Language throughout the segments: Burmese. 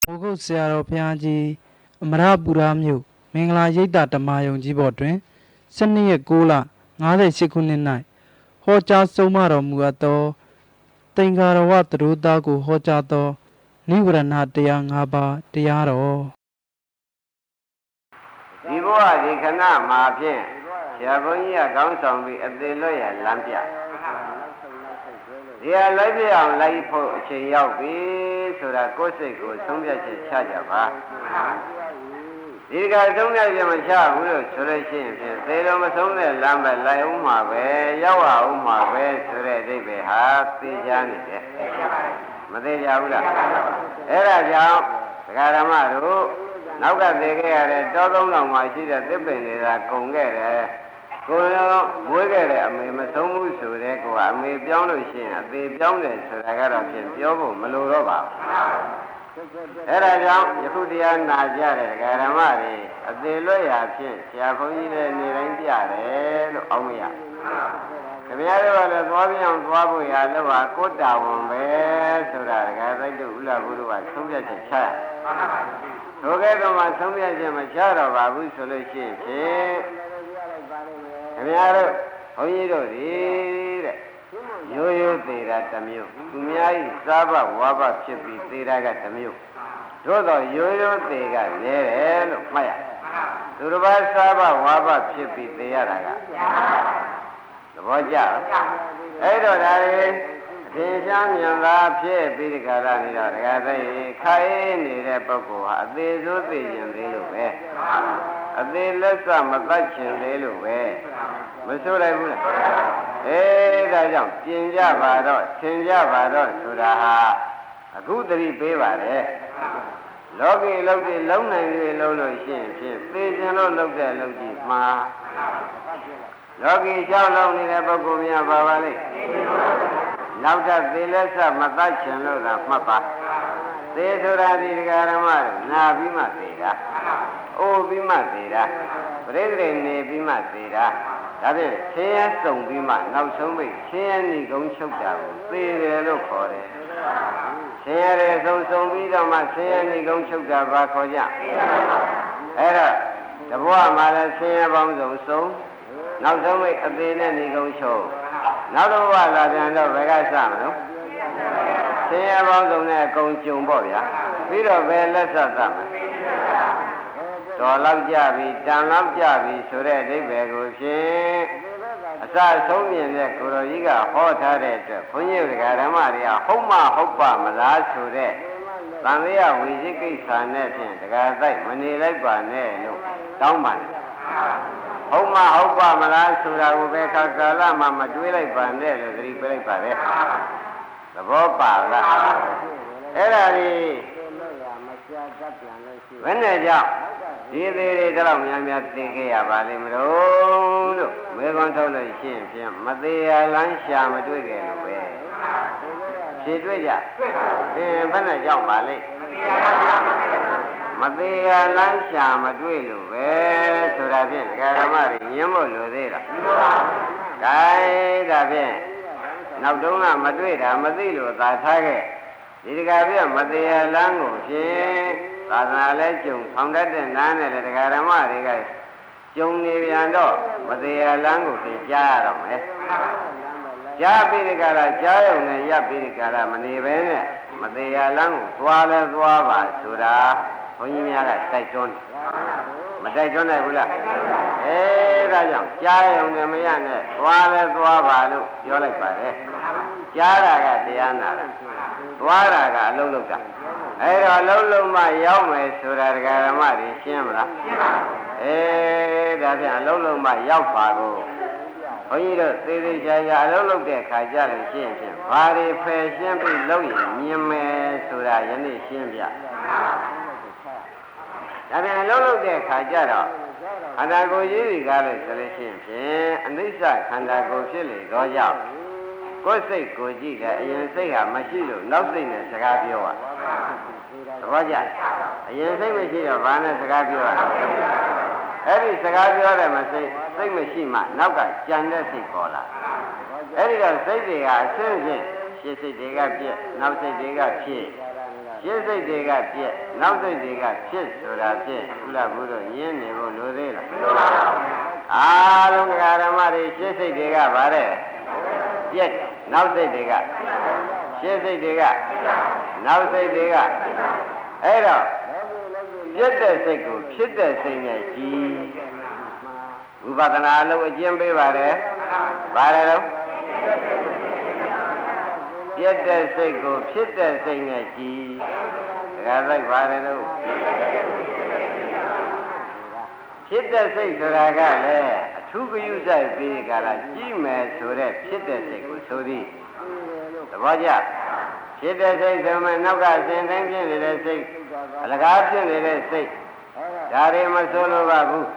မိုးကုတ်ဆရာတော်ဘုရားကြီးအမရပူရမြို့မင်္ဂလာရိပ်သာဓမ္မယုံကြီးပေါ်တွင်12ရက်6လ58ခုနှစ်၌ဟောကြားဆုံးမတော်မူအပ်သောသင်္ကာရဝသတို့သားကိုဟောကြားသောနိဝရဏတရား5ပါးတရားတော်ဒီဘဝဒီခဏမှာဖြင့်ဆရာဘုန်းကြီးကကောင်းဆောင်ပြီးအသေးလွတ်ရလမ်းပြဒီဟာလိုက်ပြအောင်လိုက်ဖို့အချိန်ရောက်ပြီဆိုတာကိုယ်စိတ်ကိုဆုံးဖြတ်ချက်ချကြပါဒီကဆုံးဖြတ်ချက်မချဘူးလို့ဆိုလို့ရှိရင်ဖြင့်သေတော်မဆုံးတဲ့လမ်းပဲလိုက်အောင်မှာပဲရောက်အောင်မှာပဲဆိုတဲ့အဓိပ္ပာယ်ဟာသိချနေတယ်မသိကြဘူးလားအဲ့ဒါကြောင့်ဒကာဓမ္မတို့နောက်ကသိခဲ့ရတဲ့တောသုံးတော်မှာရှိတဲ့သစ်ပင်တွေကကုန်ခဲ့တယ်ကိုယ်ရောမွေးခဲ့တဲ့အမေမဆုံးဘူးဆိုတဲ့ကိုကအမေပြောင်းလို့ရှိရင်အသေးပြောင်းတယ်ဆိုတာကတော့ဖြင့်ပြောဖို့မလိုတော့ပါဘူးအဲ့ဒါကြောင့်ယခုတရားနာကြတဲ့ဒကာဓမ္မတွေအသေးလွတ်ရာဖြင့်ဆရာဘုန်းကြီးလည်းနေတိုင်းပြတယ်လို့အောက်မရခင်ဗျားတို့ကလည်းသွားပြအောင်သွားဖို့ရလို့ဟာကိုတာဝန်ပဲဆိုတာဒကာသိတို့ဥလာဘုရားကဆုံးဖြတ်ချက်ချရထိုကဲ့သို့မှဆုံးဖြတ်ချက်မချတော့ပါဘူးဆိုလို့ရှိရင်ဖြင့်ခင်ဗျားတို့ဘုန်းကြီးတို့ဒီတဲ့ရိုးရိုးသေးတာတစ်မျိုးသူများဤစားဘဝါဘဖြစ်ပြီးသေးတာကတစ်မျိုးတို့တော့ရိုးရိုးသေးကလဲတယ်လို့မှတ်ရသူတစ်ပါးစားဘဝါဘဖြစ်ပြီးသေးရတာကသဘောကျအဲ့တော့ဒါတွေအထင်ရှားမြင်သာဖြစ်ပြီးဒီကရနေတော့ဒကာသိခိုင်းနေတဲ့ပုဂ္ဂိုလ်ဟာအသေးစိုးသိရင်သေးလို့ပဲအသေးလက်စမတတ်ချင်သေးလို့ပဲမဆိုလိုက်ဘူးလားဒါကြောင့်ပြင်ကြပါတော့သင်ကြပါတော့ဆိုတာဟာအခုတတိပေးပါတယ်လောကီလောက်တွေလုံးနိုင်တွေလုံးလို့ရှိရင်ဖြင့်သေခြင်းလို့လုပ်တဲ့လုပ်ကြည့်မှာလောကီကြောက်လုံးနေတဲ့ပုဂ္ဂိုလ်များပါပါလိမ့်နောက်ထပ်သေလက်စမတတ်ချင်လို့သာမှတ်ပါသေဆိုတာဒီဒကာရမနာပြီးမှသေတာအိုးပြီးမှသေတာပြိတ္တိနေပြီးမှသေတာဒါဖြင့်ဆင်းရဲစုံပြီးမှနောက်ဆုံးပိတ်ဆင်းရဲနေကုန်းချုပ်တာကိုသေတယ်လို့ခေါ်တယ်ဆင်းရဲစုံပြီးတော့မှဆင်းရဲနေကုန်းချုပ်တာဘာခေါ်ကြအဲ့တော့တဘွားမှာလည်းဆင်းရဲပေါင်းစုံနောက်ဆုံးပိတ်အသေးနဲ့နေကုန်းချုပ်နောက်တော့ဘဝလာပြန်တော့ဘယ်ကစမလို့ဆင်းရဲပေါင်းစုံနဲ့အကုန်ကျုံပေါ့ဗျာပြီးတော့ဘယ်လက်ဆက်သတ်မလဲတော်လောက်ကြပြီတန်လောက်ကြပြီဆိုတဲ့အိဗယ်ကိုဖြင့်အစဆုံးမြင်တဲ့ကိုရောကြီးကဟောထားတဲ့အတွက်ဘုန်းကြီးဓမ္မတွေကဟုတ်မဟုတ်ပါမလားဆိုတဲ့သံဃာဝိဇိကိစ္စနဲ့ဖြင့်တက္ကသိုက်မနေလိုက်ပါနဲ့လို့တောင်းပါတယ်ဟုတ်မဟုတ်ပါမလားဆိုတာကိုပဲခါကာလမှာမတွေးလိုက်ပါနဲ့လို့သတိပေးလိုက်ပါတယ်သဘောပါလားအဲ့ဒါကြီးဘယ်နဲ့ကြောင့်ဒီသေးတွေတော့များများသိခဲ့ရပါလိမ့်မလို့မေခွန်းထုတ်လို့ရှိရင်ဖြင့်မသေးရလမ်းရှာမတွေ့ကြလို့ပဲဖြေတွေ့ကြဘယ်နဲ့ကြောင့်ပါလိမ့်မသေးရလမ်းရှာမတွေ့လို့ပဲဆိုတာဖြင့်ဓမ္မတွေညင်းဖို့လိုသေးလားဒါဖြင့်နောက်တုန်းကမတွေ့တာမသိလို့သာထားခဲ့ဒီတကားပြမသေးရလမ်းကိုဖြင့်သာသနာလဲကျုံဆောင်တတ်တဲ့နားနဲ့လေတရားဓမ္မတွေကကျုံနေပြန်တော့မသေးရလမ်းကိုသိကြားရတော့မယ်ကြားပြီးဒီကရာကြားရုံနဲ့ရပ်ပြီးဒီကရာမနေပဲနဲ့မသေးရလမ်းကိုသွားလဲသွားပါဆိုတာဘုန်းကြီးများကတိုက်တွန်းတယ်မတိုက်တွန်းနိုင်ဘူးလားဒါကြောင့်ကြားရုံနဲ့မရနဲ့သွားလဲသွားပါလို့ပြောလိုက်ပါတယ်ကြားတာကတရားနာတာသွားတာကအလုံးလုံးတာအဲ့တော့လုံးလုံးမှရောက်မယ်ဆိုတာဒကာဓမ္မတွေရှင်းမလားရှင်းပါဘူးဒါဖြင့်အလုံးလုံးမှရောက်ပါကိုဘုန်းကြီးတို့သေးသေးချာချာအလုံးလုံးတဲ့ခါကြလို့ရှင်းဖြင့်ဘာတွေဖယ်ရှင်းပြီးလုပ်ရင်မြင်မယ်ဆိုတာယနေ့ရှင်းပြဒါဖြင့်အလုံးလုံးတဲ့ခါကြတော့ခန္ဓာကိုယ်ကြီးတွေကလည်းဆိုလို့ရှင်းဖြင့်အနိစ္စခန္ဓာကိုယ်ဖြစ်လေတော့ကြောင့်ကိုယ်စိတ်ကိုကြည့်တယ်အရင်စိတ်ဟာမရှိလို့နောက်စိတ်နဲ့စကားပြောရသဘောကျအရင်စိတ်မရှိတော့ဘာနဲ့စကားပြောရအဲ့ဒီစကားပြောတယ်မစိတ်မရှိမှနောက်ကကြံတဲ့စိတ်ပေါ်လာအဲ့ဒီတော့စိတ်တွေကအဆင်းဖြင့်ရှေ့စိတ်တွေကပြက်နောက်စိတ်တွေကဖြစ် ရှင်းစိတ်တွေကပြက်နောက်စိတ်တွေကဖြစ်ဆိုတာဖြင့်ဥလာဘုရားရင်းနေဖို့လိုသေးလားအားလုံးဓမ္မတွေရှင်းစိတ်တွေကဗါတဲ့ပြက်နောက်စိတ်တွေကရှင်းစိတ်တွေကနောက်စိတ်တွေကအဲ့တော့ပြက်တဲ့စိတ်ကိုဖြစ်တဲ့စိတ်နဲ့ကြည်ဝိပဿနာအလုပ်အကျင့်ပေးပါတယ်ဗါတယ်လို့ပြက်တဲ့စိတ်ကိုဖြစ်တဲ့စိတ်နဲ့ကြည်ဒါကလိုက်ပါတယ်လို့ဖြစ်တဲ့စိတ်ဆိုတာကလည်းအထူးဂရုစိုက်ပြီးကြလားကြည့်မယ်ဆိုတဲ့ဖြစ်တဲ့စိတ်ကိုဆိုသည်သဘောကျဖြစ်တဲ့စိတ်ဆိုမှနောက်ကစင်တိုင်းဖြစ်နေတဲ့စိတ်အလကားဖြစ်နေတဲ့စိတ်ဒါတွေမဆိုးလို့ပါဘူး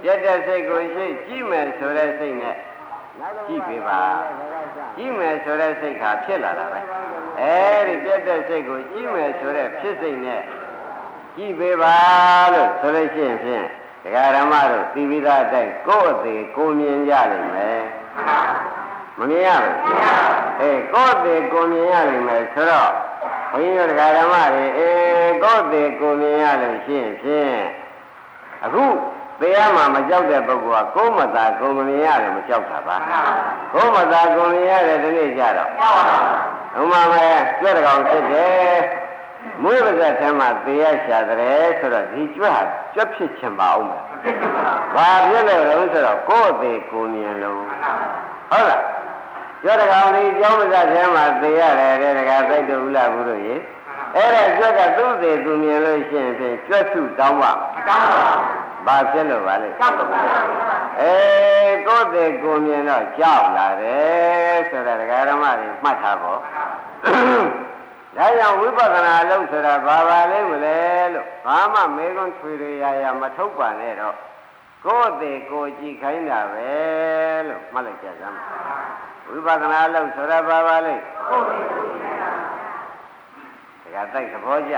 ပြက်တဲ့စိတ်ကိုရှိကြည့်မယ်ဆိုတဲ့စိတ်နဲ့ကြည့်ပေးပါကြည့်မယ်ဆိုတဲ့စိတ်ကဖြစ်လာတာပဲအဲဒီပြက်တဲ့စိတ်ကိုကြည့်မယ်ဆိုတဲ့ဖြစ်စိတ်နဲ့ကြည့်ပေးပါလို့ဆိုလို့ရှိရင်ဖြင့်ဒကာဓမ္မတို့သိပြီးသားအတိုင်းကိုယ့်အသေးကိုမြင်ကြလိမ့်မယ်မမြင်ရဘူးကိုယ့်အသေးကိုမြင်ရလိမ့်မယ်ဆိုတော့ဘုန်းကြီးတို့ဒကာဓမ္မတွေကိုယ့်အသေးကိုမြင်ရလို့ရှိရင်ဖြင့်အခုတရားမှမကြောက်တဲ့ပုဂ္ဂိုလ်ကကိုယ်မသာကိုယ်မမြင်ရတယ်မကြောက်တာပါကိုယ်မသာကိုယ်မြင်ရတယ်ဒီနေ့ကြတော့ဘုမမဲကြွက်တကောင်ဖြစ်တယ်မွေးပါးစပ်ထဲမှာသေရရှာတယ်ဆိုတော့ဒီကြွက်ဟာကြွက်ဖြစ်ချင်ပါအောင်မယ်ဘာဖြစ်လဲတော့ဆိုတော့ကိုယ်အသေးကိုမြင်လို့ဟုတ်လားကြွက်တကောင်ဒီကျောင်းပါးစပ်ထဲမှာသေရတယ်တဲ့တကယ်သိတူလားဘူးလို့ရေအဲ့ဒါကြွက်ကသူ့သေးသူမြင်လို့ရှိရင်ဖြင့်ကြွက်စုတောင်းပါဘာဖြစ်လို့ပါလဲကိုယ့်သေးကိုမြင်တော့ကြောက်လာတယ်ဆိုတာဒကာဓမ္မတွေမှတ်ထားဖို့ဒါကြောင့်ဝိပဿနာလို့ဆိုတာဘာပါလဲမလဲလို့ဘာမှမေးခွန်းထွေရရမထုတ်ပါနဲ့တော့ကိုယ့်သေးကိုကြည့်ခိုင်းတာပဲလို့မှတ်လိုက်ကြစမ်းဝိပဿနာလို့ဆိုတာဘာပါလဲဒကာတိုက်သဘောကျ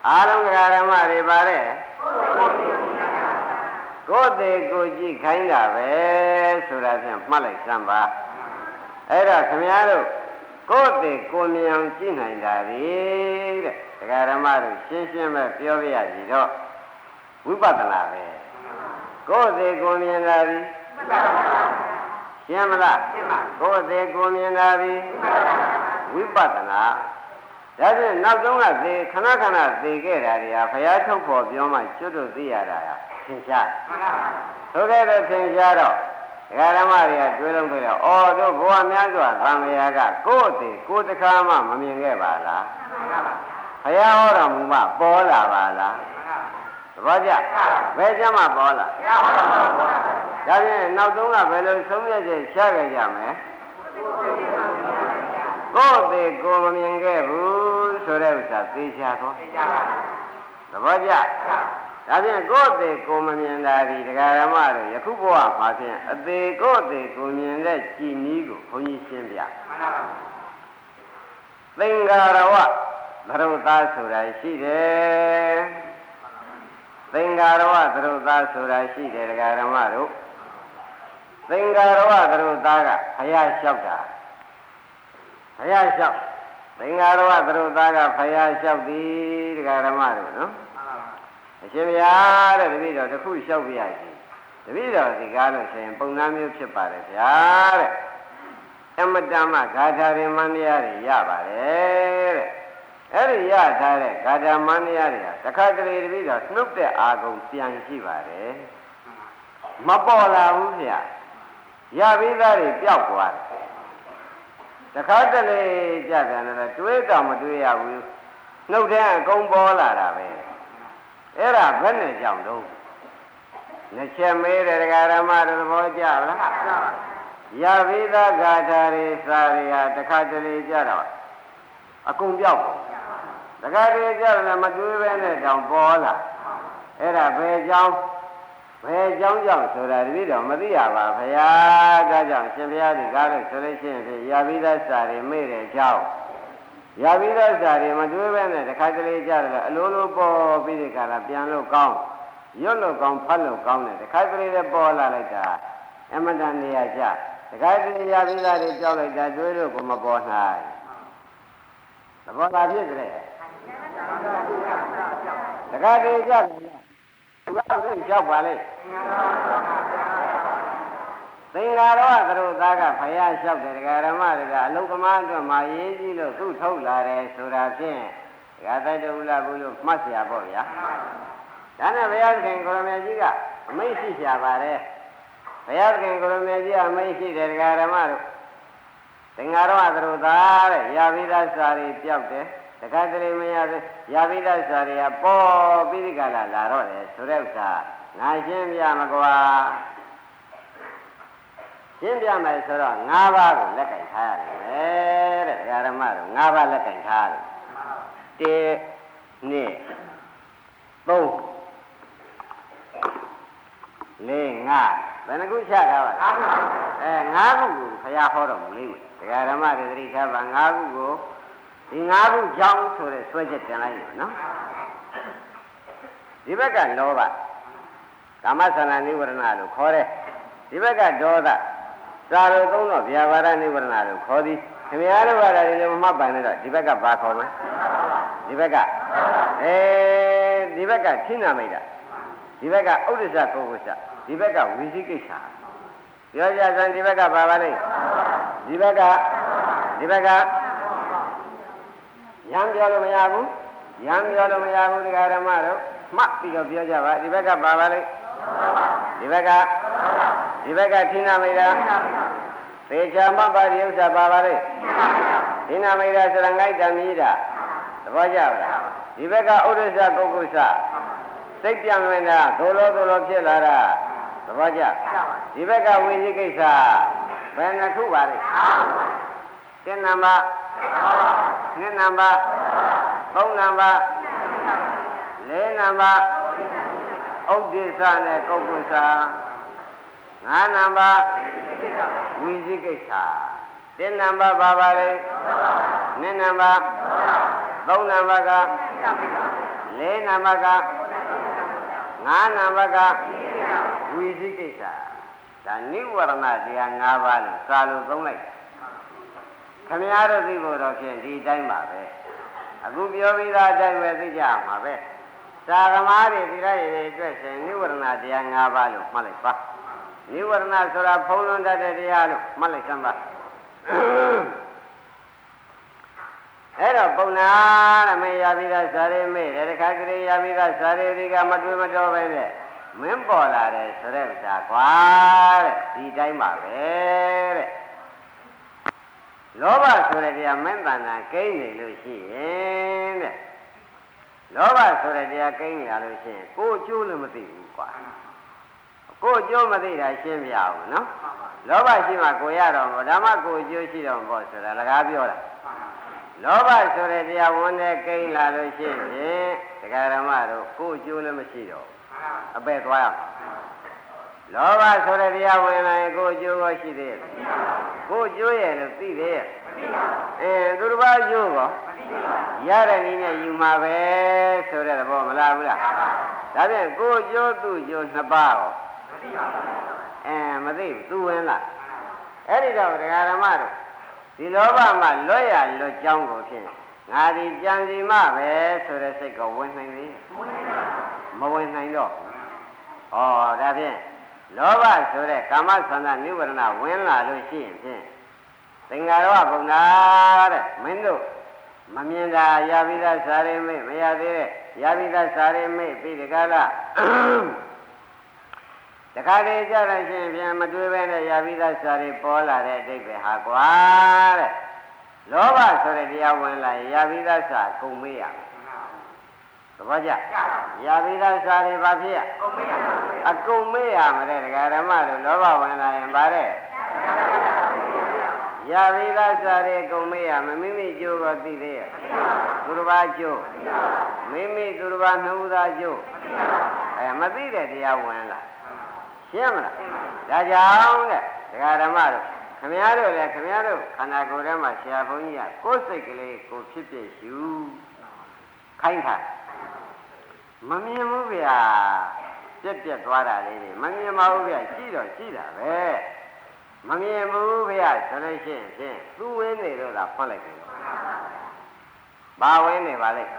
အားလုံးဓမ္မတွေပါတဲ့ကိုယ်သေးကိုကြည့်ခိုင်းတာပဲဆိုတာဖြင့်မှတ်လိုက်စမ်းပါအဲ့တော့ခင်ဗျားတို့ကိုယ်သေးကိုမြင်အောင်ကြည့်နိုင်တာလေတဲ့ဒကာဓမ္မတို့ရှင်းရှင်းပဲပြောပြရစီတော့ဝိပဿနာပဲကိုယ်သေးကိုမြင်တာပြီရှင်းမလားကိုယ်သေးကိုမြင်တာပြီဝိပဿနာဒါဖြင့်နောက်ဆုံးကသေခဏခဏသေခဲ့တာတွေဟာဘုရားထုတ်ဖို့ပြောမှကျွတ်တို့သိရတာဟာသင်ရှားဆိုခဲ့တဲ့သင်ရှားတော့ဒကာဓမ္မတွေကတွေးလုံးခဲ့တော့အော်တို့ဘဝများစွာသံဃာကကိုယ့်အသေးကိုယ်တခါမှမမြင်ခဲ့ပါလားဘုရားဟောတော်မူမှပေါ်လာပါလားသဘောကျဘယ်ကျမှပေါ်လာဒါဖြင့်နောက်ဆုံးကဘယ်လိုဆုံးဖြတ်ချက်ချခဲ့ကြမလဲကိုယ်သေးကိုမမြင်ခဲ့ဘူးဆိုတဲ့ဥစ္စာသိချတော့သဘောကျဒါဖြင့်ကိုယ်သေးကိုမမြင်တာဒီဒကာဓမ္မတို့ယခုဘဝမှာဖြင့်အသေးကိုယ်သေးကိုမြင်တဲ့ကြည်နည်းကိုဘုန်းကြီးရှင်းပြသင်္ဃာရဝသရုပ်သားဆိုတာရှိတယ်သင်္ဃာရဝသရုပ်သားဆိုတာရှိတယ်ဒကာဓမ္မတို့သင်္ဃာရဝသရုပ်သားကဘုရားလျှောက်တာဘုရားလျှောက်သင်္ဃာရဝသရုပ်သားကဘုရားလျှောက်သည်ဒကာဓမ္မတို့နော်အရှင်ဘုရားတဲ့တပည့်တော်တစ်ခုလျှောက်ပြရစီတပည့်တော်ဒီကားလို့ဆိုရင်ပုံနာမျိုးဖြစ်ပါတယ်ဗျာတဲ့အမတမဂါထာရမန္တရားတွေရပါတယ်တဲ့အဲ့ဒီရထားတဲ့ဂါထာမန္တရားတွေကတခါတလေတပည့်တော်နှုတ်တဲ့အာဂုံပြန်ရှိပါတယ်မပေါ်လာဘူးဗျာရပြီးသားတွေပျောက်သွားတယ်တခါတလေကြပြန်တယ်တွေးတော့မတွေးရဘူးနှုတ်တဲ့အကုန်ပေါ်လာတာပဲအဲ့ဒါဘယ်နဲ့ကြောင့်တော့နှစ်ချက်မေးတယ်ဒကာဓမ္မတို့သဘောကျလားရပြီးသားဂါထာတွေစာတွေဟာတခါတလေကြတော့အကုန်ပြောက်ကုန်တခါတလေကြတော့မတွေးပဲနဲ့တောင်ပေါ်လာအဲ့ဒါဘယ်ကြောင့်ကြောင့်ဆိုတာတပည့်တော်မသိရပါဘုရားဒါကြောင့်ရှင်ဘုရားဒီကားလို့ဆိုလို့ရှိရင်ရပြီးသားစာတွေမေ့တဲ့အကြောင်းရပြီးသားစာတွေမတွေးပဲနဲ့တခါတလေကြတယ်အလိုလိုပေါ်ပြီးဒီကလာပြန်လို့ကောင်းရွတ်လို့ကောင်းဖတ်လို့ကောင်းတယ်တခါတလေလည်းပေါ်လာလိုက်တာအမတန်နေရာကျတခါတလေရပြီးသားတွေကြောက်လိုက်တာတွေးလို့ကိုမပေါ်နိုင် သဘောသာဖြစ်ကြတယ်တခါတည်းကြောက်တယ်သူကလည်းကြောက်ပါလေသင်္ဃာတော်ကသူတို့သားကဖယားလျှောက်တယ်ဒကာဓမ္မတွေကအလုကမအတွက်မှာရေးကြည့်လို့သူ့ထုတ်လာတယ်ဆိုတာဖြင့်ဒကာတိုက်တူလာဘူးလို့မှတ်เสียပေါ့ဗျာဒါနဲ့ဘုရားသခင်ကိုရမေကြီးကအမိတ်ရှိရှာပါတယ်ဘုရားသခင်ကိုရမေကြီးကအမိတ်ရှိတယ်ဒကာဓမ္မတို့သင်္ဃာတော်ကသူတို့သားတဲ့ရာဘိဒစာရီပြောက်တယ်တခါတလေမရသေးရာဘိဒစာရီကပေါ်ပြီးဒီကလာတော့တယ်ဆိုတဲ့ဥစ္စာငါရှင်းပြမကွာရှင်းပြမယ်ဆိုတော့၅ပါးကိုလက်ကင်ထားရတယ်တဲ့ဓမ္မတို့၅ပါးလက်ကင်ထားတယ်1 2 3 4 5ဘယ်နှခုချထားပါလဲ5ခုကိုဘုရားဟောတော်မူလေးတရားဓမ္မတွေသတိထားပါ5ခုကိုဒီ5ခုကြောင်းဆိုတဲ့ဆွဲချက်တင်လိုက်ရနော်ဒီဘက်ကလောဘကာမသဏ္ဍာန်နိဝရဏလို့ခေါ်တယ်ဒီဘက်ကဒေါသစာလို့သုံးတော့ဗျာပါဒနိဝရဏလို့ခေါ်သည်ခင်ဗျားတို့ကလည်းဒီမမှတ်ပိုင်နေတော့ဒီဘက်ကဘာခေါ်မလဲဒီဘက်ကဒီဘက်ကခိဏမိတ်တာဒီဘက်ကဥဒ္ဒစ္စပုဂ္ဂုစဒီဘက်ကဝိသိကိစ္စပြောကြစမ်းဒီဘက်ကဘာပါလဲဒီဘက်ကရံပြောလို့မရဘူးရံပြောလို့မရဘူးဒကာဓမ္မတို့မှတ်ပြီးတော့ပြောကြပါဒီဘက်ကဘာပါလဲဒီဘက်ကခိဏမိတ်တာသေချာမှတ်ပါဒီဥစ္စာဘာပါလဲခိဏမိတ်တာစရငိုက်တမြည်တာသဘောကျလားဒီဘက်ကဥဒ္ဒစ္စပုဂ္ဂုစစိတ်ပြန်ဝင်တာဒိုလိုဖြစ်လာတာသဘောကျဒီဘက်ကဝိသိကိစ္စဘယ်နှခုပါလဲ1နံပါတ်2နံပါတ်3နံပါတ်4နံပါတ်ဥဒ္ဒစ္စနဲ့ပုဂ္ဂုစ5နံပါတ်ဝိသိကိစ္စ1နံပါတ်ပါပါလေ2နံပါတ်3နံပါတ်က4နံပါတ်က5နံပါတ်ကဝိသိကိစ္စဒါနိဝရဏတရား5ပါးလို့စာလို့သုံးလိုက်ခမည်းတော်သိဖို့တော့ဖြင့်ဒီတိုင်းပါပဲအခုပြောပြီးသားအတိုင်းပဲသိကြမှာပဲသာသမားတွေဒီလိုက်ရည်အတွက်ရှင်နိဝရဏတရား5ပါးလို့မှတ်လိုက်ပါနိဝရဏဆိုတာဖုံးလွှမ်းတတ်တဲ့တရားလို့မှတ်လိုက်စမ်းပါအဲ့တော့ပုံနာရမေယာပိကဇာရေမေတခါကလေးယာပိကဇာရေဒီကမတွေးမတော်ပဲနဲ့မင်းပေါ်လာတယ်ဆိုတဲ့ဥစ္စာကွာတဲ့ဒီတိုင်းပါပဲတဲ့လောဘဆိုတဲ့တရားမင်းတဏ္ဍာကိန်းနေလို့ရှိရင်တဲ့လောဘဆိုတဲ့တရားကိန်းနေရလို့ရှိရင်ကိုယ်ကျိုးလည်းမသိဘူးကွာကိုယ်ကျိုးမသိတာရှင်းပြအောင်နော်လောဘရှိမှကိုရတော့ဘောဓမ္မကိုယ်ကျိုးရှိတော့ဘောဆိုတာလကားပြောတာလောဘဆိုတဲ့တရားဝန်နဲ့ကိန်းလာလို့ရှိရင်တရားဓမ္မတို့ကိုယ်ကျိုးလည်းမရှိတော့အပဲ့သွားရမှာလောဘဆိုတဲ့တရားဝင်လာရင်ကိုယ်ကျိုးကိုရှိသေးရဲ့ကိုယ်ကျိုးရဲ့လို့သိသေးရဲ့သူတစ်ပါးကျိုးကောရတဲ့နည်းနဲ့ယူမှာပဲဆိုတဲ့သဘောမလားဘူးလားဒါဖြင့်ကိုယ်ကျိုးသူ့ကျိုးနှစ်ပါးကောမသိဘူးသူဝင်လားအဲ့ဒီတော့တရားဓမ္မတို့ဒီလောဘမှာလွတ်ရလွတ်ကြောင်းကိုဖြင့်ငါဒီကြံစီမပဲဆိုတဲ့စိတ်ကိုဝင်နိုင်သေးမဝင်နိုင်တော့ဒါဖြင့်လောဘဆိုတဲ့ကာမသန္တာနိဝရဏဝင်လာလို့ရှိရင်ဖြင့်သင်္ဃာရောဘုံနာတဲ့မင်းတို့မမြင်တာယာပိသစာရိမေမရသေးတဲ့ယာပိသစာရိမေပြီးဒီကလာတခါတည်းကြရရှင်ပြန်မတွေးပဲနဲ့ယာပိသစာရိပေါ်လာတဲ့အတိတ်ပဲဟာကွာတဲ့လောဘဆိုတဲ့တရားဝင်လာယာပိသစာကုန်မေးရသဘောကျယာပိသစာရိဘာဖြစ်ရအကုန်မေးရမတဲ့ဒကာဓမ္မတို့လောဘဝင်လာရင်ဗါတဲ့ယာပိသစာရိကုန်မေးရမမိမိကျိုးကိုသိသေးရဲ့သူတစ်ပါးကျိုးမိမိသူတစ်ပါးနှုတ်သားကျိုးမသိတဲ့တရားဝင်လာရှင်းမလားဒါကြောင့်တဲ့ဒကာဓမ္မတို့ခမည်းတော်လည်းခမည်းတော်ခန္ဓာကိုယ်ထဲမှာဆရာဘုန်းကြီးကကိုယ်စိတ်ကလေးကိုဖြစ်ဖြစ်ယူခိုင်းတာမမြင်ဘူးဗျာပြက်သွားတာလေးတွေမမြင်ပါဘူးဗျာရှိတော့ရှိတာပဲမမြင်ဘူးဗျာဆိုလို့ရှိရင်ဖြင့်သူ့ဝင်းနေတော့သာဖွင့်လိုက်တယ် ဘာဝင်နေပါလိမ့်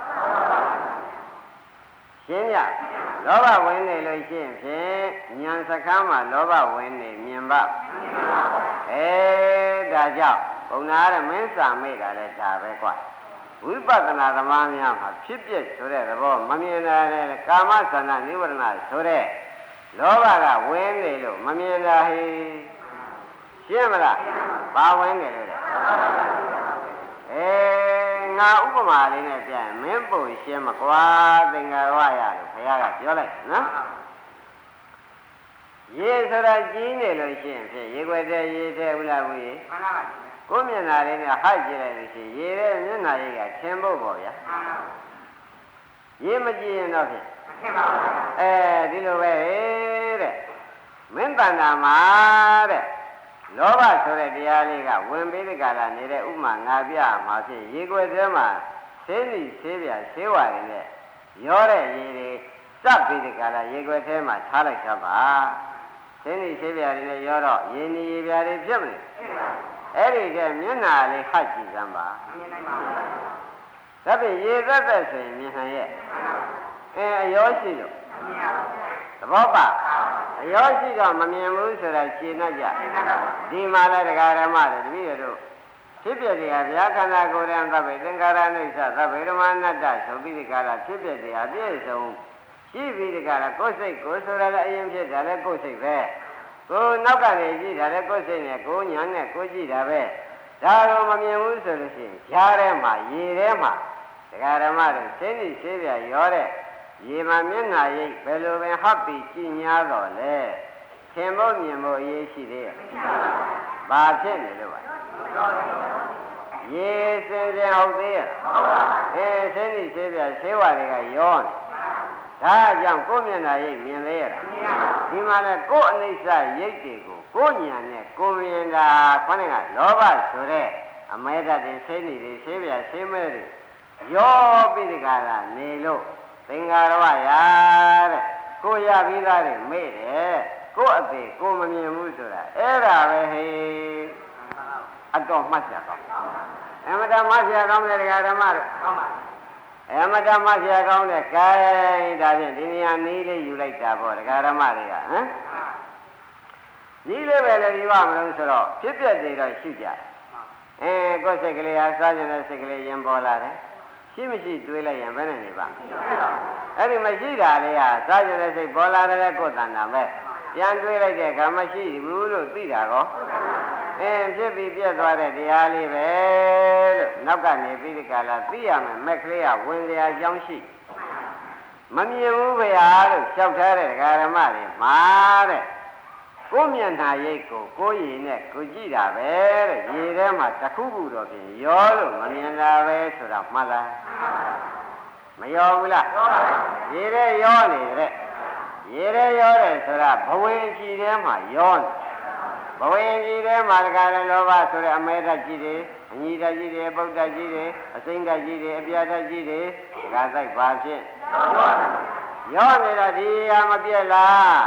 ရှင်းကြလောဘဝင်နေလို့ရှိရင်ဖြင့်ဉာဏ်စခန်းမှာလောဘဝင်နေမြင်ပါဒါကြောင့်ဘုံနာရမင်းစာမိတ်တာလည်းဒါပဲကွာဝိပဿနာသမားများမှာဖြစ်ပျက်ဆိုတဲ့သဘောမမြင်တာနဲ့ကာမသန္တာနိဝရဏဆိုတဲ့လောဘကဝင်နေလို့မမြင်တာဟိရှင်းမလားဘာဝင်နေလို့လဲငါဥပမာလေးနဲ့ပြန်မင်းပုံရှင်းမကွာသင်္ကာရရလို့ဘုရားကပြောလိုက်နော်ရေဆိုတာကြီးနေလို့ရှိရင်ဖြင့်ရေခွက်တဲ့ရေတဲ့ဥလားဘူးရေမှန်ပါပါကိုမျက်နာလေးနဲ့ဟိုက်ကြည့်လိုက်လို့ရှိရင်ရေတဲ့မျက်နာရိပ်ကထင်ဖို့ပေါ့ဗျာရေမကြည့်ရင်တော့ဖြင့်မထင်ပါဘူးဒီလိုပဲတဲ့မင်းတဏ္ဍာမှာတဲ့လောဘဆိုတဲ့တရားလေးကဝင်ပြီးဒီကလာနေတဲ့ဥမာငါပြမှာဖြစ်ရေခွက်ထဲမှာဆေးစီဆေးပြဆေးဝါးတွေနဲ့ရောတဲ့ရေတွေစပ်ပြီးဒီကလာရေခွက်ထဲမှာထားလိုက်သပါဆေးစီဆေးပြတွေနဲ့ရောတော့ရေနီရေပြတွေဖြစ်မလဲအဲ့ဒီကမျက်နာလေးဟတ်ကြည့်စမ်းပါမြင်နိုင်ပါဘူးဒါဖြင့်ရေသက်သက်ဆိုရင်မြင်နိုင်ရဲ့အရောရှိလို့သဘောပါအရောရှိတော့မမြင်ဘူးဆိုတာရှင်းတတ်ကြဒီမှာလည်းတရားဓမ္မတွေတပည့်တို့ဖြစ်ပျက်တွေကဗျာခန္ဓာကိုယ်ရန်သဗ္ဗေသင်္ခါရနိစ္စသဗ္ဗေဓမ္မနတ္တဆိုပြီးဒီကရာဖြစ်ပျက်တွေအပြည့်စုံရှိပြီးဒီကရာကိုယ်စိတ်ကိုယ်ဆိုတာလည်းအရင်ဖြစ်တာလည်းကိုယ်စိတ်ပဲကိုယ်နောက်ကနေကြည့်တာလည်းကိုယ်စိတ်နဲ့ကိုယ်ညာနဲ့ကိုယ်ကြည့်တာပဲဒါတော့မမြင်ဘူးဆိုလို့ရှိရင်ဈာထဲမှာရေထဲမှာတရားဓမ္မတွေစိတ်နဲ့ဆေးပြရောတဲ့ရေမှာမျက်နှာရိပ်ဘယ်လိုပဲဟပ်ပြီးကြည်ညာတော့လဲသင်ဖို့မြင်ဖို့အရေးရှိသေးရဲ့ဘာဖြစ်နေလို့ပါရေစင်ကြဟုတ်သေးရဲ့စိတ်နဲ့ဆေးပြဆေးဝါတွေကရောနေဒါကြောင့်ကိုယ်မျက်နှာရိပ်မြင်သေးရဲ့ဒီမှာလည်းကိုယ်အနိစ္စရိပ်တွေကိုကိုယ်ဉာဏ်နဲ့ကိုယ်မြင်တာခေါင်းကလောဘဆိုတဲ့အမဲတတ်တဲ့စိတ်တွေဆေးပြဆေးမဲတွေရောပြီးဒီကရာနေလို့သင်္ခါရဝရာတဲ့ကိုရပြီးသားတွေမေ့တယ်ကိုအသေးကိုမမြင်ဘူးဆိုတာအဲ့ဒါပဲဟေးအတော်မှတ်ကြတော့အမတမှတ်ကြကောင်းတဲ့ဓမ္မတို့ကောင်းပါအမတမှတ်ကြကောင်းတဲ့ကဲဒါဖြင့်ဒီနေရာနီးလေးယူလိုက်တာပေါ့ဓမ္မတွေကဟမ်နီးလေးပဲလေယူရမလို့ဆိုတော့ဖြစ်ပျက်တွေတော့ရှိကြကိုယ်စိတ်ကလေးဟာစားကျင်တဲ့စိတ်ကလေးရင်ပေါ်လာတယ်ရှိမရှိတွေးလိုက်ရင်ဘယ်နဲ့နေပါအဲ့ဒီမရှိတာလေးဟာစားကြတဲ့စိတ်ပေါ်လာတဲ့ကိုယ်တဏ္ဍာပဲပြန်တွေးလိုက်တဲ့အခါမရှိဘူးလို့သိတာကောဖြစ်ပြီးပြက်သွားတဲ့တရားလေးပဲလို့နောက်ကနေပြီးဒီကလာသိရမယ်မက်ကလေးကဝင်စရာအကြောင်းရှိမမြင်ဘူးဗျာလို့လျှောက်ထားတဲ့ဓမ္မတွေမှာတဲ့ကိုမျက်နှာရိပ်ကိုကိုရည်နဲ့ကိုကြည့်တာပဲတဲ့ရေထဲမှာတစ်ခုခုတော့ဖြင့်ရောလို့မမြင်တာပဲဆိုတာမှတ်လားမရောဘူးလားရေထဲရောနေတဲ့ရေထဲရောတယ်ဆိုတာဘဝင်ကြည်ထဲမှာရောနေဘဝင်ကြည်ထဲမှာတခါလေလောဘဆိုတဲ့အမဲဓာတ်ကြီးတွေအညီဓာတ်ကြီးတွေပုဒ်ဓာတ်ကြီးတွေအစိမ့်ဓာတ်ကြီးတွေအပြာဓာတ်ကြီးတွေတခါဆိုင်ပါဖြင့်ရောနေတာဒီဟာမပြက်လား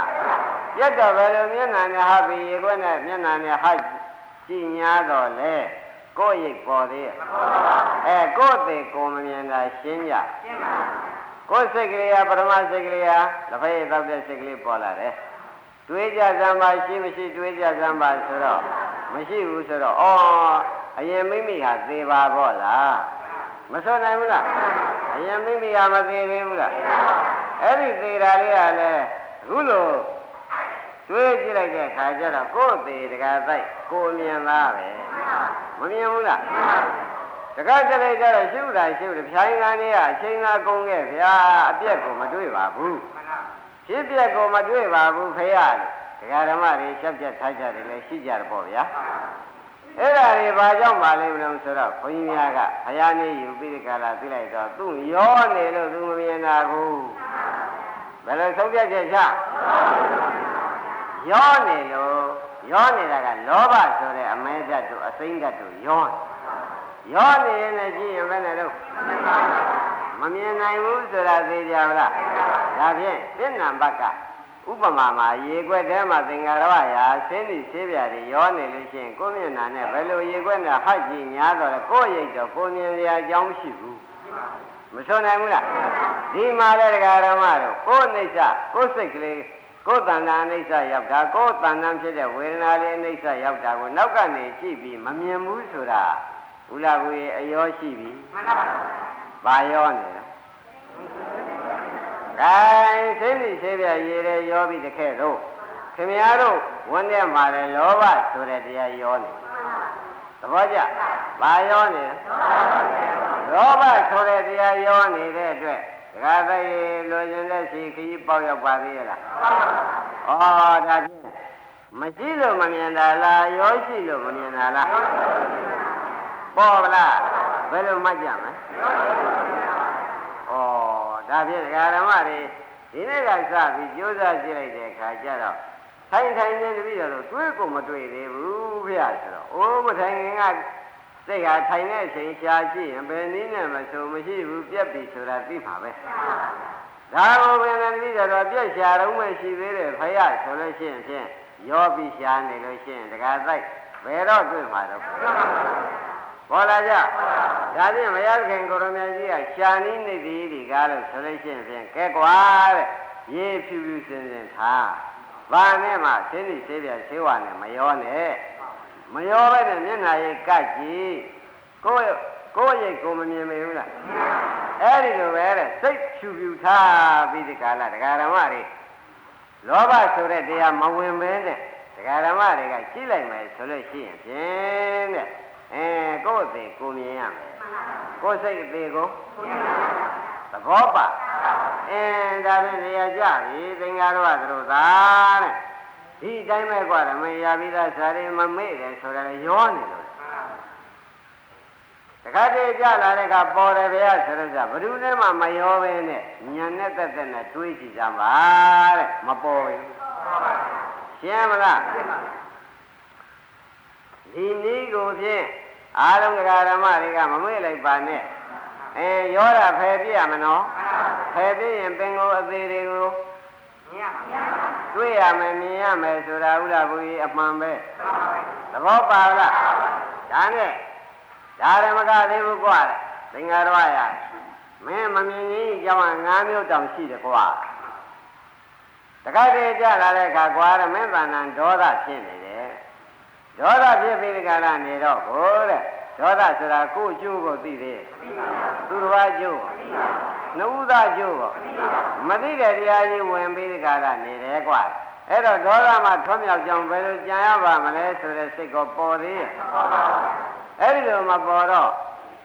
ပြတ်တော့ဘယ်လိုမျက်နှာနဲ့ဟပ်ပြီးရေခွက်နဲ့မျက်နှာနဲ့ဟပ်ကြည်ညာတော့လေကိုယ်ရိပ်ပေါ်သေးရဲ့ကိုယ်သေးကိုမမြင်တာရှင်းကြကိုယ်စိတ်ကလေးဟာပထမစိတ်ကလေးဟာလက်ဖက်ရည်တောက်တဲ့စိတ်ကလေးပေါ်လာတယ်တွေးကြစမ်းပါရှိမရှိတွေးကြစမ်းပါဆိုတော့မရှိဘူးဆိုတော့အရင်မိမိဟာသေပါပေါ့လားမဆိုနိုင်ဘူးလားအရင်မိမိဟာမသေးသေးဘူးလားအဲ့ဒီသေတာလေးကလည်းအခုလို့တွေးကြည့်လိုက်တဲ့ခါကျတော့ကိုယ်သေးတကားတိုက်ကိုမြင်သားပဲမမြင်ဘူးလားတကားကြလိုက်ကြတော့ရှုတာရှုတယ်ဖြိုင်းကနေကအချိန်သာကုန်ခဲ့ဗျာအပြက်ကိုမတွေးပါဘူးဖြစ်ပြက်ကိုမတွေးပါဘူးဖေရဒကာဓမ္မတွေချက်ပြက်ထားကြတယ်လည်းရှိကြတယ်ပေါ့ဗျာအဲ့ဒါတွေဘာကြောင့်ပါလဲမလို့ဆိုတော့ဘုန်းကြီးများကဘုရားနေယူပြီးဒီကလာသိလိုက်တော့သူ့ရောနေလို့သူမမြင်တာဘူးဘယ်လိုဆုံးဖြတ်ချက်ချရောနေလို့ရောနေတာကလောဘဆိုတဲ့အမဲဓာတ်တို့အစိမ့်ဓာတ်တို့ရောနေရင်လည်းကြည့်ရင်ဘယ်နဲ့တော့မမြင်နိုင်ဘူးဆိုတာသိကြပါလားဒါဖြင့်သစ္နံဘက်ကဥပမာမှာရေခွက်ထဲမှာသင်္ကာရဝရာဆင်းပြီးဆေးပြာတွေရောနေလို့ရှိရင်ကိုယ်မျက်နှာနဲ့ဘယ်လိုရေခွက်နဲ့ဟပ်ကြည့်ညာတော့လဲကိုယ်ရိတ်တော့ကိုယ်မြင်စရာအကြောင်းရှိဘူး မဆွနိုင်ဘူးလားဒီမှာလည်းတရားဓမ္မတို့ကိုယ်အိဋ္ဌကိုယ်စိတ်ကလေးကိုယ်တဏ္ဍာအိဋ္ဌရောက်တာကိုယ်တဏ္ဍာဖြစ်တဲ့ဝေဒနာလေးအိဋ္ဌရောက်တာကိုနောက်ကနေကြည့်ပြီးမမြင်ဘူးဆိုတာဘုလားဘူးရဲ့အယောရှိပြီမှန်ပါပါဘာရောနေလဲဂိုင်းသိသိသေးပြရေတယ်ရောပြီးတခဲတော့ခင်ဗျားတို့ဝန်းထဲမှာလည်းလောဘဆိုတဲ့တရားရောနေသဘောကျဘာရောနေလောဘဆိုတဲ့တရားရောနေတဲ့အတွက်ဒကာသိလိုချင်တဲ့စီခကြီးပေါက်ရောက်ပါသေးရဲ့လားဩဒါဖြင့်မရှိလို့မမြင်တာလားရောရှိလို့မမြင်တာလားပေါ်ဗလားဘယ်လိုမှတ်ကြမလဲဩဒါဖြင့်ဒကာဓမ္မတွေဒီနေ့ကစပြီးကြိုးစားကြည့်လိုက်တဲ့အခါကျတော့ထိုင်ချင်းတပည့်တော်တို့တွေးကိုမတွေးသေးဘူးဗျာဆိုတော့အိုးမထိုင်ခင်ကစိတ်ဟာထိုင်တဲ့အချိန်ရှားကြည့်ရင်ဘယ်နည်းနဲ့မဆိုမရှိဘူးပြက်ပြီဆိုတာသိမှာပဲဒါကိုပဲတပည့်တော်ပြက်ရှာတော့မရှိသေးတယ်ဖယားဆိုလို့ရှိရင်ဖြင့်ရောပြီးရှားနေလို့ရှိရင်တခါတိုက်ဘယ်တော့တွေ့မှာတော့ပေါ်လာကြဒါဖြင့်မရခင်ကိုရမကြီးကရှားနီးနေသည်ဒီကားလို့ဆိုလို့ရှိရင်ဖြင့်ကဲကွာတဲ့ရေဖြူဖြူစင်စင်ထားဘာနဲ့မှသင်းသီးသေးပြသေးဝါနဲ့မရောနဲ့မရောပဲနဲ့မျက်နှာရိပ်ကတ်ကြည့်ကိုယ့်ရိပ်ကိုမမြင်မေဘူးလားအဲ့ဒီလိုပဲတဲ့စိတ်ဖြူဖြူထားပြီးဒီကာလဒကာဓမ္မတွေလောဘဆိုတဲ့တရားမဝင်ပဲနဲ့ဒကာဓမ္မတွေကကြည့်လိုက်မယ်ဆိုလို့ရှိရင်ဖြင့်တဲ့ကိုယ့်အသေးကိုမြင်ရမယ်ကိုယ်စိတ်အသေးကိုသဘောပါဒါဖြင့်နေရာကြပြီသင်္ဃာတော်ကတို့သာတဲ့ဒီတိုင်းပဲกว่าဓမ္မရာပြီးသားဇာတိမမေ့တယ်ဆိုတာလည်းရောနေလို့တခါတည်းကြလာတဲ့ကပေါ်တယ်ဗျာဆိုတော့ဘယ်သူနဲ့မှမရောပဲနဲ့ညံနဲ့တက်တက်နဲ့တွေးကြည့်ကြပါတဲ့မပေါ်ဘူးရှင်းမလားဒီနည်းကိုဖြင့်အားလုံးဓမ္မတွေကမမေ့လိုက်ပါနဲ့ရောတာဖယ်ပြရမနော်ဖယ်ပြရင်ပင်ကိုအသေးတွေကိုတွေ့ရမယ်မြင်ရမယ်ဆိုတာဥလားဘုရားအမှန်ပဲသဘောပါလားဒါနဲ့ဒါရမကသေးဘူးကွာသင်္ဃာတော်ရမင်းမမြင်ကြီးကြောင်း5မျိုးတောင်ရှိတယ်ကွာတခါတည်းကြလာတဲ့အခါကွာရမင်းတဏ္ဍဒေါသဖြစ်နေတယ်ဒေါသဖြစ်ပြီးဒီကရနေတော့ကိုတဲ့ဒေါသဆိုတာကိုယ်ကျိုးကိုသိသေးသူတော်ဘာကျိုးနှုတ်သားကျိုးကိုမသိတဲ့တရားကြီးဝင်ပြီးဒီကရနေတယ်ကွာအဲ့တော့ဒေါသမှထွံ့မြောက်ကြောင်းဘယ်လိုကြံရပါမလဲဆိုတဲ့စိတ်ကိုပေါ်သေးရဲ့အဲ့ဒီလိုမပေါ်တော့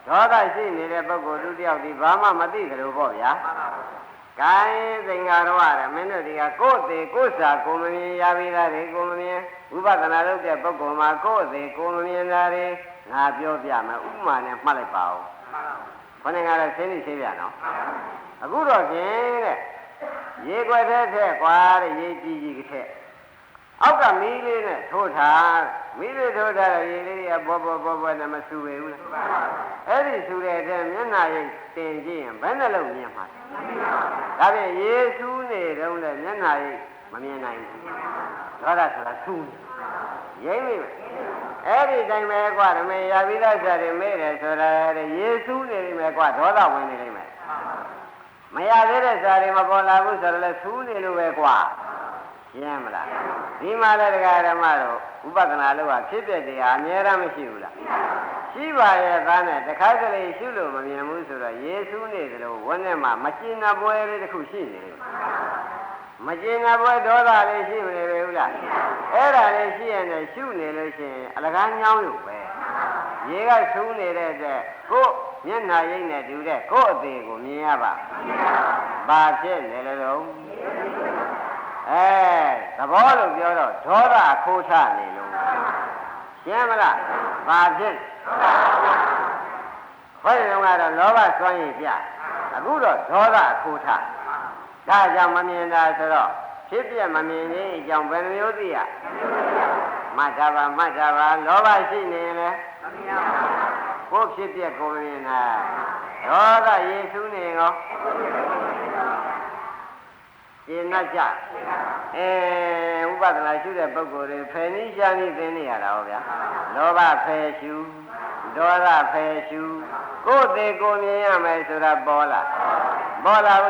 ဒေါသရှိနေတဲ့ပုဂ္ဂိုလ်သူတယောက်ဒီဘာမှမသိကြလို့ပေါ့ဗျာ။ကိုင်းသင်္ဃာတော်ရတယ်မင်းတို့ဒီကကိုယ့်သေးကိုယ့်စာကိုမမြင်ရပြီးသားတွေကိုမမြင်ဝိပဿနာလုပ်တဲ့ပုဂ္ဂိုလ်မှာကိုယ့်သေးကိုမမြင်တာတွေငါပြောပြမယ်ဥပမာနဲ့မှတ်လိုက်ပါဦး။ခေါင်းကလည်းသိနေသေးပြန်နော်။အခုတော့ဖြင့်တဲ့ရေခွက်တဲ့ကွာတဲ့ရေကြီးကြီးကတဲ့အောက်ကမီးလေးနဲ့ထိုးထားမီးလေးထိုးထားတဲ့ရေလေးကဘောနဲ့မဆူပေဘူးလားအဲ့ဒီဆူတဲ့အထဲမျက်နှာရိပ်တင်ကြည့်ရင်ဘယ်နှလုံးမြင်မှာဒါဖြင့်ရေဆူးနေတော့လေမျက်နှာရိပ်မမြင်နိုင်ဘူးဒေါသဆိုတာဆူးရိပ်မိမယ်အဲ့ဒီတိုင်းပဲကွာဓမ္မရာပြီးသားစားတယ်မေ့တယ်ဆိုတာရေဆူးနေလိမ့်မယ်ကွာဒေါသဝင်နေလိမ့်မယ်မရသေးတဲ့စားတွေမပေါ်လာဘူးဆိုတော့လေဆူးနေလို့ပဲကွာရှင်းမလားဒီမှာလည်းတရားဓမ္မတို့ဥပဒနာလို့ကဖြစ်တဲ့တရားအများအားမရှိဘူးလားရှိပါရဲ့သားနဲ့တခါတလေရှုလို့မမြင်ဘူးဆိုတော့ယေရှုနေတယ်လို့ဝန်းထဲမှာမကျင်နာပွဲလေးတစ်ခုရှိနေတယ်မကျင်နာပွဲဒေါသလေးရှိနေပြီဘူးလားအဲ့ဒါလေးရှိရင်လည်းရှုနေလို့ရှိရင်အလကားညောင်းရုပ်ပဲရေကဆူးနေတဲ့အတွက်ကိုယ်မျက်နှာရိပ်နဲ့တူတဲ့ကိုယ့်အသေးကိုမြင်ရပါဘာဖြစ်နေလဲတော့သဘောလို့ပြောတော့ဒေါသခိုးထနေလို့ရှင်းမလားဘာဖြစ်ဘယ်လိုကတော့လောဘစွမ်းရည်ပြအခုတော့ဒေါသခိုးထဒါကြောင့်မမြင်တာဆိုတော့ဖြစ်ပြမမြင်ခြင်းအကြောင်းဘယ်လိုမျိုးသိရမှတ်တာပါလောဘရှိနေရင်လေကိုယ်ဖြစ်ပြကိုမြင်တာဒေါသယေရှုနေရောရှင်းတတ်ကြဥပဒနာရှုတဲ့ပုဂ္ဂိုလ်တွေဖယ်နည်းရှားနည်းသိနေရတာဟောဗျာလောဘဖယ်ရှု ဒေါသဖယ်ရှုကိုယ်သေးကိုမြင်ရမယ်ဆိုတာပေါ်လာဟုတ်လား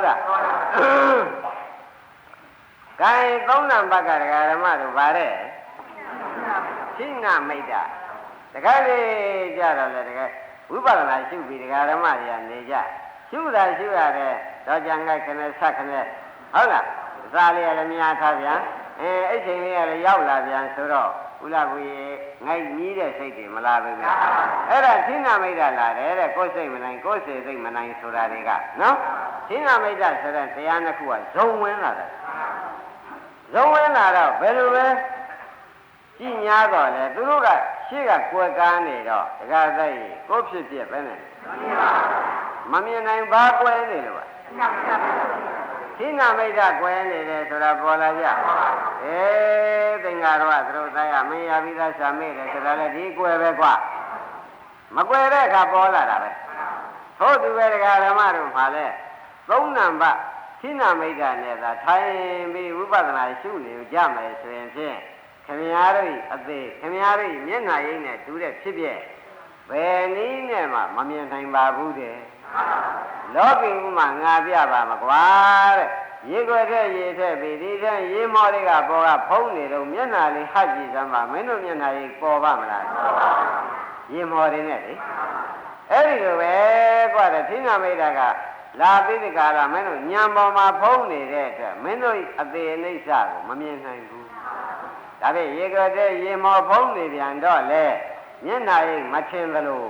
ကဲသုံးနံပါတ်ကဒကာဓမ္မတို့ဗါတဲ့သီနာမိတ်တာတကယ်လေးကြတော့လေတကယ်ဝိပဿနာရှုပြီးဒကာဓမ္မတွေကနေကြရှုတာရှုရတယ်တော့ကြံငိုက်ခနဲ့ဆက်ခနဲ့ဟုတ်လားစာလေးရလည်းများထားဗျာအဲ့ချိန်လေးရလည်းရောက်လာပြန်ဆိုတော့ဥလာဘူးရေငိုက်ကြီးတဲ့စိတ်တွေမလာဘူးဗျာအဲ့ဒါသီနာမိတ်တာလာတယ်တဲ့ကိုယ်စိတ်မနိုင်ကိုယ်စိတ်စိတ်မနိုင်ဆိုတာတွေကနော်သီနာမိတ်တာဆိုတဲ့တရားနှစ်ခုကဇုံဝင်လာတယ်ဇုံဝင်လာတော့ဘယ်လိုပဲကြည်ညာတော့လေသူတို့ကရှေ့ကကွယ်ကားနေတော့တခါသက်ကိုဖြစ်ဖြစ်ပဲနဲ့မမြင်နိုင်ဘာကွယ်နေလို့ပါသီနာမိတ်တာကွယ်နေတယ်ဆိုတာပေါ်လာကြသင်္ဃာရောသရုပ်သားရမင်းရပြီးသားရှာမေ့တယ်ဆိုတာလေဒီကွယ်ပဲကွာမကွယ်တဲ့အခါပေါ်လာတာပဲဟုတ်သူပဲဒကာဓမ္မတို့မှာလဲသုံးနံပါတ်သီနာမိတ်တာနဲ့သာထိုင်ပြီးဝိပဿနာရှုနေကြမယ်ဆိုရင်ဖြင့်ခင်ဗျားတို့အသေးခင်ဗျားတို့မျက်နှာရင်းနဲ့တူတဲ့ဖြစ်ဖြစ်ဘယ်နည်းနဲ့မှမမြင်နိုင်ပါဘူးတဲ့လောကီဥမှာငါပြပါမကွာတဲ့ရေခွက်တဲ့ရေထက်ပြီးဒီတဲ့ရေမော်တွေကပေါ်ကဖုံးနေတော့မျက်နှာလေးဟပ်ကြည့်စမ်းပါမင်းတို့မျက်နှာကြီးပေါ်ပါမလားရေမော်တွေနဲ့လေအဲ့ဒီလိုပဲကွာတဲ့သီနာမိတ်တာကလာပြီးဒီကလာမင်းတို့ညံပေါ်မှာဖုံးနေတဲ့အတွက်မင်းတို့အသေးအနိစ္စကိုမမြင်နိုင်ဘူးဒါဖြင့်ရေခွက်တဲ့ရေမော်ဖုံးနေပြန်တော့လေမျက်နှာကြီးမထင်သလို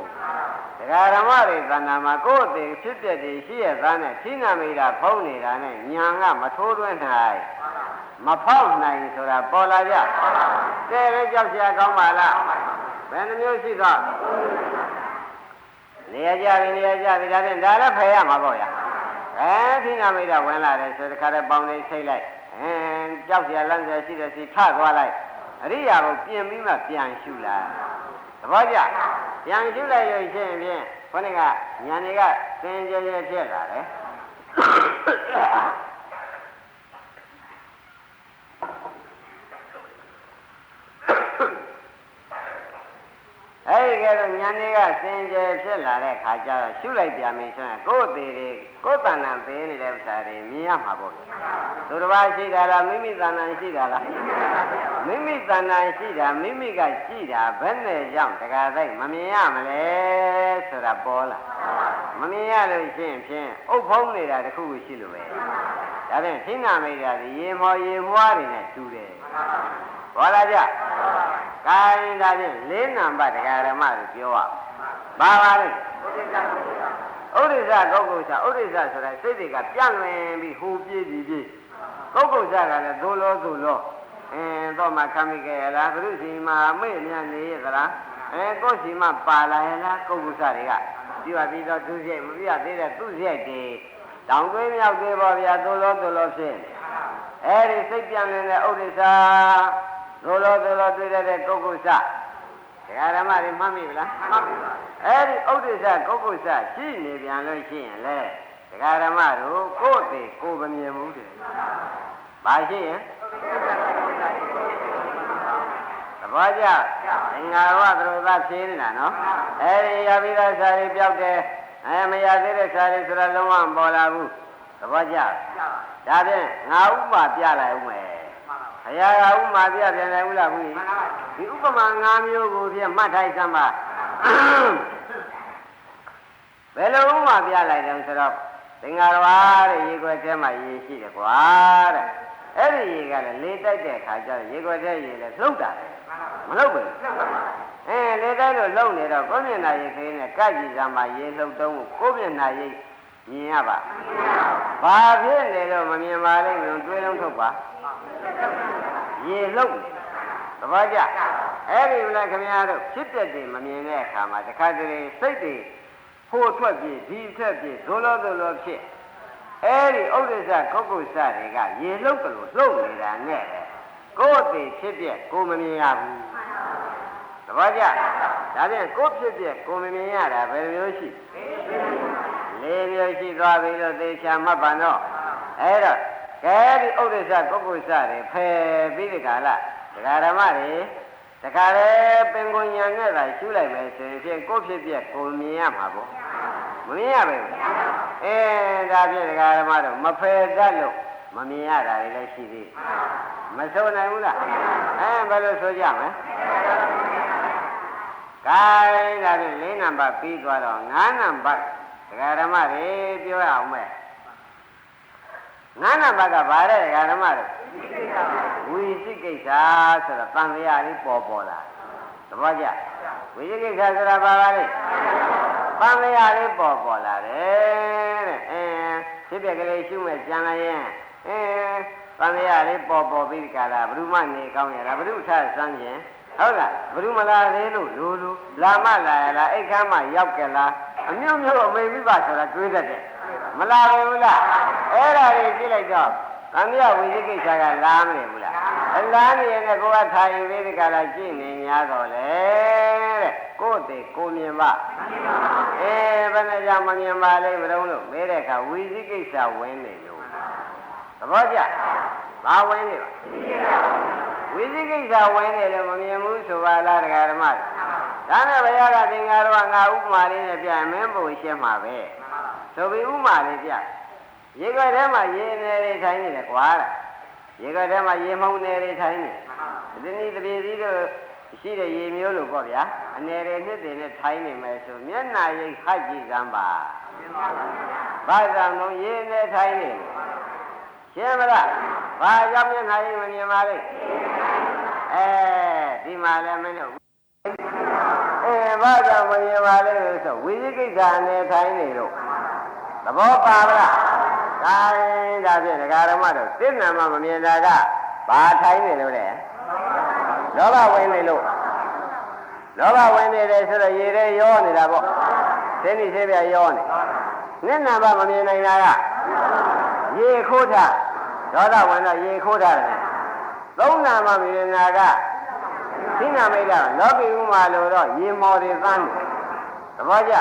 ဒကာဓမ္မတွေသဏ္ဍာန်မှာကိုယ်အသေးဖြစ်တဲ့တည်းရှိရသားနဲ့သီနာမိတ်တာဖုံးနေတာနဲ့ညာကမထိုးတွင်းနိုင်မဖောက်နိုင်ဆိုတာပေါ်လာကြတဲ့လေကြောက်ကြကောင်းပါလားဘယ်နှမျိုးရှိတော့နေရာကြပြီဒါဖြင့်ဒါလည်းဖယ်ရမှာပေါ့ဗျာသီနာမိတ်တာဝင်လာတယ်ဆိုတခါတည်းပေါင်းလေးဆိတ်လိုက်ကြောက်ကြလန့်ကြရှိတဲ့စီထသွားလိုက်အရိယာကိုပြင်ပြီးမှပြန်ရှုလာသဘောကျပြန်ရှုလိုက်ရခြင်းဖြင့်ခေါင်းကညာတွေကသင်ကြဲကြဲဖြစ်လာတယ်အဲ့ဒီကဲတော့ညာတွေကစင်ကြယ်ဖြစ်လာတဲ့ခါကျတော့ရှုလိုက်ပြန်ပြီဆိုရင်ကိုယ်သေးတွေကိုယ်တဏ္ဍာသေးနေတဲ့ဥစ္စာတွေမြင်ရမှာပေါ့သူတစ်ပါးရှိတာလားမိမိတဏ္ဍာရှိတာလားမိမိတဏ္ဍာရှိတာမိမိကရှိတာဘယ်နဲ့ကြောင့်တခါသိမမြင်ရမလဲဆိုတာပေါ်လာမမြင်ရလို့ရှိရင်ဖြင့်အုပ်ဖုံးနေတာတခုခုရှိလို့ပဲဒါဖြင့်သီနာမိတ်တာဒီရေမောရေမွားတွေနဲ့တူတယ်ပေါ်လာကြကိုင်းဒါဖြင့်လေးနံပါတ်တရားဓမ္မကိုပြောရပါပါလိမ့်ဥဒိစ္စဂုတ်ကုစ္စဥဒိစ္စဆိုတာစိတ်တွေကပြန့်လွင်ပြီးဟိုပြေးပြီးပြေးဂုတ်ကုစ္စကလည်းသို့လို့တော့မှခံမိခဲ့ရလားဘုရုစီမှာမေ့မြန်နေရသလားကိုယ်စီမှာပါလာရလားဂုတ်ကုစ္စတွေကပြီးပါပြီးတော့သူစိတ်မပြသေးတဲ့သူစိတ်တွေတောင်သွေးမြောက်သေးပါဗျာသို့လို့ဖြစ်အဲ့ဒီစိတ်ပြန့်လွင်တဲ့ဥဒိစ္စသို့လို့တွေ့တဲ့ဂုတ်ကုစ္စတရားဓမ္မတွေမှတ်မိဗလားမှတ်ပါအဲ့ဒီဥဒိစ္စဂုတ်ကုစ္စရှိနေပြန်လို့ရှိရင်လေတရားဓမ္မတို့ကိုယ်တည်းကိုယ်မမြင်ဘူးတဲ့ဘာရှိရင်သဘောကျငါဝသရသဖြေးနေတာနော်အဲ့ဒီရပြီးသားစာတွေပြောက်တယ်မရသေးတဲ့စာတွေဆိုတာလုံးဝမပေါ်လာဘူးသဘောကျဒါဖြင့်ငါဥပမာပြလိုက်ဦးမယ်ဘုရားကဥပမာပြပြန်တယ်ဦးလားဘူးဒီဥပမာ၅မျိုးကိုဖြင့်မှတ်ထိုက်စမ်းပါဘယ်လိုဥပမာပြလိုက်တယ်ဆိုတော့သင်္ဃာတော်တဲ့ရေခွက်ထဲမှာရေရှိတယ်ကွာတဲ့အဲ့ဒီရေကလည်းလေတိုက်တဲ့အခါကျတော့ရေခွက်ထဲရေလည်းလှုပ်တာမလှုပ်ဘူးလေတိုက်လို့လှုပ်နေတော့ကိုယ်မျက်နှာရေခင်းနဲ့ကပ်ကြည့်စမ်းပါရေလှုပ်တော့ကိုယ်မျက်နှာရေမြင်ရပါဘာဖြစ်နေတော့မမြင်ပါလိမ့်မယ်တွေးလုံးထုတ်ပါရေလှုပ်သဘောကျအဲ့ဒီလည်းခင်ဗျားတို့ဖြစ်တဲ့တည်းမမြင်တဲ့အခါမှာတခါတည်းစိတ်တွေဖိုးထွက်ပြီးဒီထွက်ပြီးဒုလောဖြစ်အဲ့ဒီဥဒိစ္စကုက္ကုစ္စတွေကရေလှုပ်တယ်လို့လှုပ်နေတာနဲ့ကိုယ်တည်ဖြစ်ပြက်ကိုမမြင်ရဘူးသဘောကျဒါပြန်ကိုယ်ဖြစ်ပြက်ကိုမမြင်ရတာဘယ်လိုမျိုးရှိ၄မျိုးရှိသွားပြီလို့သေချာမှတ်ပါတော့အဲ့တော့ကဲဒီဥဒိစ္စကုက္ကုစ္စတွေဖယ်ပြီးဒီကလာဒကာဓမ္မတွေ တခါလေပင်ကိုညာနဲ့သာရှုလိုက်မယ်ဆိုရင်ဖြင့်ကိုဖြစ်ပြက်ကိုမြင်ရမှာပေါ့မမြင်ရပဲဒါဖြင့်ဒကာဓမ္မတို့မဖယ်တတ်လို့မမြင်ရတာတွေလည်းရှိသေးမဆိုနိုင်ဘူးလားဘယ်လိုဆိုကြမလဲကဲဒါဖြင့်၄နံပါတ်ပြီးသွားတော့9နံပါတ်ဒကာဓမ္မတွေပြောရအောင်မယ်9နံပါတ်ကဘာလဲဒကာဓမ္မတို့ဝိသိကိစ္စဆိုတော့တန်လျာလေးပေါ်လာသဘောကျဝိသိကိစ္စဆိုတာဘာပါလဲတန်လျာလေးပေါ်လာတယ်တဲ့ဖြစ်ပြကလေးရှုမဲ့ကြံလိုက်ရင်တန်လျာလေးပေါ်ပြီးဒီကလာဘုရုမနေကောင်းရတာဘုရုထဆန်းခြင်းဟုတ်လားဘုရုမလာသေးလို့လူလာမလာရလားအိတ်ခမ်းမှရောက်ကြလားအမျိုးမျိုးအမေမိဘဆိုတာတွေးတတ်တယ်မလာဘူးလားအဲ့ဒါလေးကြည့်လိုက်တော့သံဃာဝိသိကိစ္စကလာမနေဘူးလားလာနေရင်လည်းကိုကထိုင်ပြီးဒီကလာကြည့်နေ냐တော့လေတဲ့ကိုယ်တည်းကိုမြင်ပါဘယ်နဲ့ကြောင့်မမြင်ပါလိမ့်မလို့မဲတဲ့အခါဝိသိကိစ္စဝင်နေလို့သဘောကျဘာဝင်နေပါဝိသိကိစ္စဝင်နေလို့မမြင်ဘူးဆိုပါလားတရားဓမ္မဒါနဲ့ဘုရားကသင်္ဃာတော်ကငါဥပမာလေးနဲ့ပြန်မင်းပုံရှင်းမှာပဲဆိုပြီးဥပမာလေးပြရေခွက်ထဲမှာရေနေတွေထိုင်နေတယ်ကွာတဲ့ရေခွက်ထဲမှာရေမှုန်နေတွေထိုင်နေဒီနေ့တပြေစီတို့ရှိတဲ့ရေမျိုးလို့ပေါ့ဗျာအနေတွေနှစ်တွေနဲ့ထိုင်နေမယ်ဆိုမျက်နှာရိပ်ဟပ်ကြည့်စမ်းပါဘာကြောင့်လို့ရေနေထိုင်နေရှင်းမလားဘာကြောင့်မျက်နှာရိပ်မမြင်ပါလိမ့်ဒီမှာလည်းမင်းတို့ဘာကြောင့်မမြင်ပါလိမ့်လို့ဆိုဝိသိကိစ္စနဲ့ထိုင်နေလို့သဘောပါလားဒါဖြင့်ဒကာဓမ္မတို့စိတ်နာမမမြင်တာကဘာထိုင်နေလို့လဲလောဘဝင်နေလို့လောဘဝင်နေတယ်ဆိုတော့ရေထဲရောနေတာပေါ့သိနေသေးပြရောနေမျက်နှာပါမမြင်နိုင်တာကရေခိုးထားဒေါသဝင်တော့ရေခိုးထားတယ်သုံးနာမမြင်တာကသိနာမိတ်တော့လောကီဥမာလို့တော့ရေမော်တွေသန်းတယ်သဘောကျ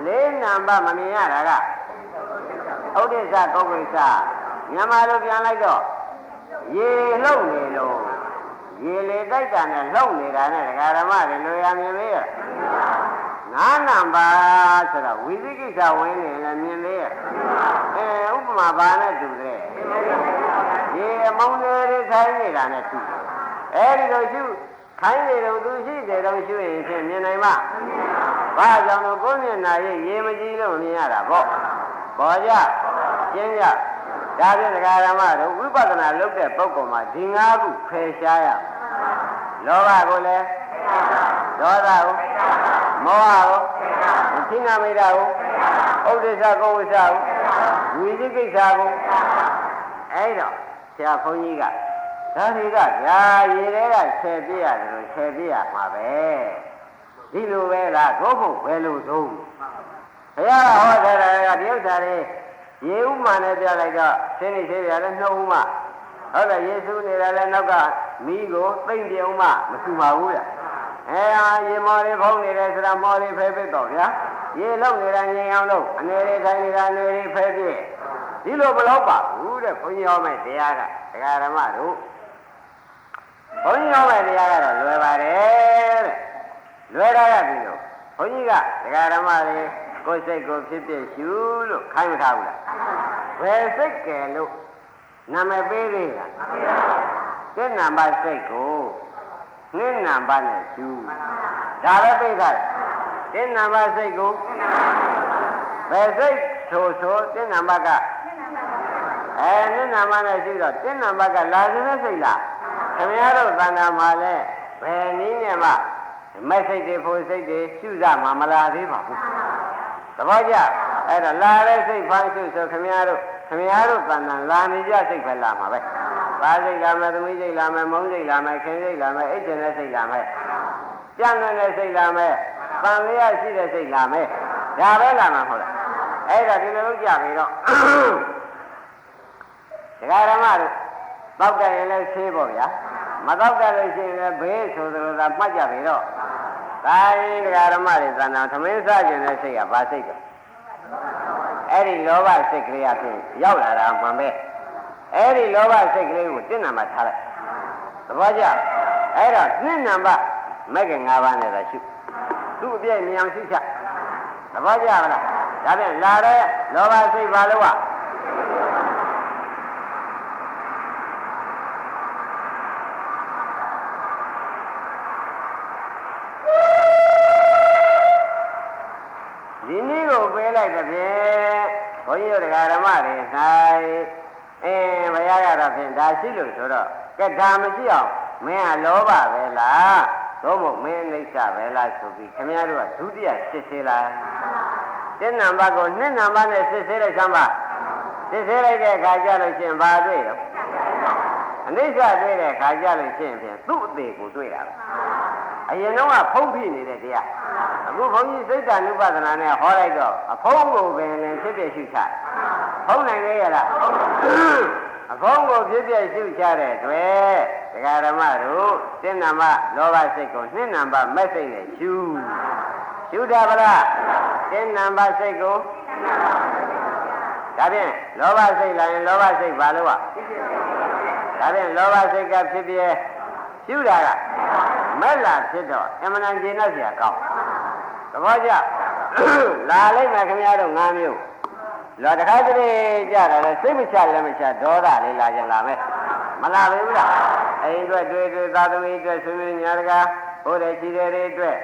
လေးနာမမမြင်ရတာကဥဒိစ္စကုက္ကိစ္စမြန်မာလိုပြန်လိုက်တော့ရေလှုပ်နေလို့ရေလေတိုက်တာနဲ့လှုပ်နေတာနဲ့ဒကာဓမ္မတွေလိုရမြင်သေးရဲ့9နံပါတ်ဆိုတော့ဝိသိကိစ္စဝင်နေလည်းမြင်သေးရဲ့ဥပမာဘာနဲ့တူတယ်ရေအမောင်းတွေထိုင်နေတာနဲ့တူတယ်အဲဒီလိုရှုခိုင်းနေတော့သူရှိတယ်တော့ရှုရင်ဖြင့်မြင်နိုင်မှာဘာကြောင့်လို့ကိုယ်မျက်နှာရဲ့ရေမကြည့်လို့မြင်ရတာပေါ့ပေါ်ကြရှင်းကြဒါဖြင့်ဒကာဓမ္မတို့ဝိပဿနာလုပ်တဲ့ပုဂ္ဂိုလ်မှာဒီ5ခုဖယ်ရှားရလောဘကိုလည်းဒေါသကိုမောဟကိုသိနာမိတာကိုဥဒိစ္စကုဝိစ္စကိုဝိသိကိစ္စကိုအဲ့တော့ဆရာဘုန်းကြီးကဒါတွေကဗျာရေတွေကဆယ်ပြည့်ရတယ်လို့ဆယ်ပြည့်ရမှာပဲဒီလိုပဲလားကိုယ့်ဘုဘယ်လိုသုံးဘုရားဟောထားတာကဒီဥစ္စာတွေရေဥမာနဲ့ပြလိုက်တော့ရှင်းနေသေးတယ်လည်းနှုတ်ဥမဟုတ်တယ်ယေရှုနေတာလည်းနောက်ကမိကိုသိမ့်ပြုံမှမဆူပါဘူးဗျရေမော်တွေဖုံးနေတယ်ဆိုတာမော်တွေဖဲပစ်တော့ဗျာရေလုံးနေတာငြိမ်အောင်လို့အနေတွေထိုင်နေတာအနေတွေဖဲပြည့်ဒီလိုမလို့ပါဘူးတဲ့ဘုန်းကြီးဟောမဲ့တရားကဒကာဓမ္မတို့ဘုန်းကြီးဟောမဲ့တရားကတော့လွယ်ပါတယ်တဲ့လွယ်တာကဒီလိုဘုန်းကြီးကဒကာဓမ္မတွေကိုယ်စိတ်ကိုဖြစ်ဖြစ်ရှုလို့ခိုင်းမထားဘူးလားဘယ်စိတ်ကဲလို့နာမည်ပေးသေးလားစိတ်နာမစိတ်ကိုနှင်းနာမနဲ့ရှုဒါပဲသိတာစိတ်နာမစိတ်ကိုဘယ်စိတ်ဆိုစိတ်နာမကနှင်းနာမနဲ့ရှုတော့စိတ်နာမကလာခြင်းစိတ်လားခင်ဗျားတို့သံဃာမှာလဲဘယ်နည်းနဲ့မှမဲ့စိတ်တွေဖို့စိတ်တွေရှုစားမှမလာသေးပါဘူးသဘောကျအဲ့တော့လာတဲ့စိတ်ဖမ်းရှုဆိုခင်ဗျားတို့တဏ္ဍလာနေကြစိတ်ပဲလာမှာပဲပါစိတ်လာမယ်သမီးစိတ်လာမယ်မုန်းစိတ်လာမယ်ခင်စိတ်လာမယ်အိတ်ကျင်တဲ့စိတ်လာမယ်ကြံ့တဲ့စိတ်လာမယ်တန်လျက်ရှိတဲ့စိတ်လာမယ်ဒါပဲလာမှာဟုတ်လားအဲ့ဒါဒီလိုလုပ်ကြပြီတော့ဒကာဓမ္မတို့တောက်တယ်ရင်လည်းဆေးပေါ့ဗျာမတောက်တယ်လို့ရှိရင်လည်းဘေးဆိုသလိုသာမှတ်ကြပြီတော့ဒါရင်ဒကာဓမ္မတွေသဏ္ဍာန်သမင်းစားခြင်းတဲ့စိတ်ကဘာစိတ်လဲအဲ့ဒီလောဘစိတ်ကလေးအဖြစ်ရောက်လာတာမှန်ပဲအဲ့ဒီလောဘစိတ်ကလေးကိုတင့်နာမှာထားလိုက်သဘောကျ အဲ့တော့နှစ်နံပါတ်မဲ့က၅ပါးနဲ့သာရှုသူ့အပြည့်မြင်အောင်ရှုချသဘောကျမလားဒါဖြင့်လာတဲ့လောဘစိတ်ဘာလို့ကဒီနည်းကိုပေးလိုက်တဲ့ဖြင့်ဘုန်းကြီးတို့တရားဓမ္မတွေ၌ဘုရားကတော့ဖြင့်ဒါရှိလို့ဆိုတော့ကဲဒါမရှိအောင်မင်းကလောဘပဲလားသို့မဟုတ်မင်းအိဋ္ဌပဲလားဆိုပြီးခင်ဗျားတို့ကဒုတိယစစ်ဆေးလိုက်တစ်နံပါတ်ကိုနှစ်နံပါတ်နဲ့စစ်ဆေးလိုက်စမ်းပါစစ်ဆေးလိုက်တဲ့အခါကျလို့ရှိရင်ဘာတွေ့တော့အနိစ္စတွေ့တဲ့အခါကျလို့ရှိရင်ဖြင့်သူ့အသေးကိုတွေ့တာပဲအရင်တော့ကဖုံးဖိနေတဲ့တရားအခုဘုန်းကြီးစိတ်တ ानु ပဒနာနဲ့ဟောလိုက်တော့အဖုံးကိုပင်လည်းဖြစ်ဖြစ်ရှုချဖုံးနိုင်လေရလားအဖုံးကိုဖြစ်ဖြစ်ရှုချတဲ့တွေ့တရားဓမ္မတို့တစ်နံပါတ်လောဘစိတ်ကိုနှစ်နံပါတ်မဲ့စိတ်နဲ့ရှုတာဗလားတစ်နံပါတ်စိတ်ကိုဒါဖြင့်လောဘစိတ်လာရင်လောဘစိတ်ဘာလို့ဒါဖြင့်လောဘစိတ်ကဖြစ်ဖြစ်ရှုတာကမဲ့လာဖြစ်တော့အမှန်တန်ကျေနပ်စရာကောင်းသဘောကျလာလိုက်မယ်ခင်ဗျားတို့၅မျိုးလောတခါတည်းကြတာလေစိတ်မချလည်းမချဒေါသလေးလာကြလာမယ်မလာဘူးလားအိမ်အတွက်တွေ့သာသမီအတွက်ဆွေမျိုးညာတကာဟိုတဲ့ကြီးတဲ့တွေအတွက်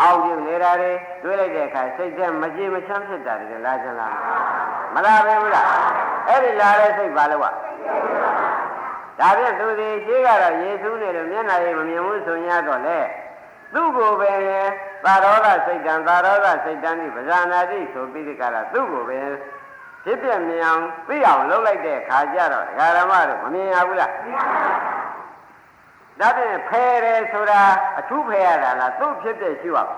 အောက်ပြုနေတာတွေတွေးလိုက်တဲ့အခါစိတ်ထဲမကြည်မချမ်းဖြစ်တာတွေလာကြလာမလာဘူးလားအဲ့ဒီလာတဲ့စိတ်ဘာလို့ဒါဖြင့်သူဒီရှိကတော့ယေရှုနဲ့လို့မျက်နှာရည်မမြင်ဘူးဆို냐တော့လေသူ့ကိုပဲသာရောဂစိတ်တံသာရောဂစိတ်တံဒီပဇာနာတိဆိုပြီးဒီကလာသူ့ကိုပဲဖြစ်ပြမြင်အောင်သိအောင်လုပ်လိုက်တဲ့ခါကျတော့ဒကာရမတို့မမြင်ရဘူးလားဒါဖြင့်ဖယ်တယ်ဆိုတာအထူးဖယ်ရတာလားသူ့ဖြစ်ဖြစ်ရှိအောင်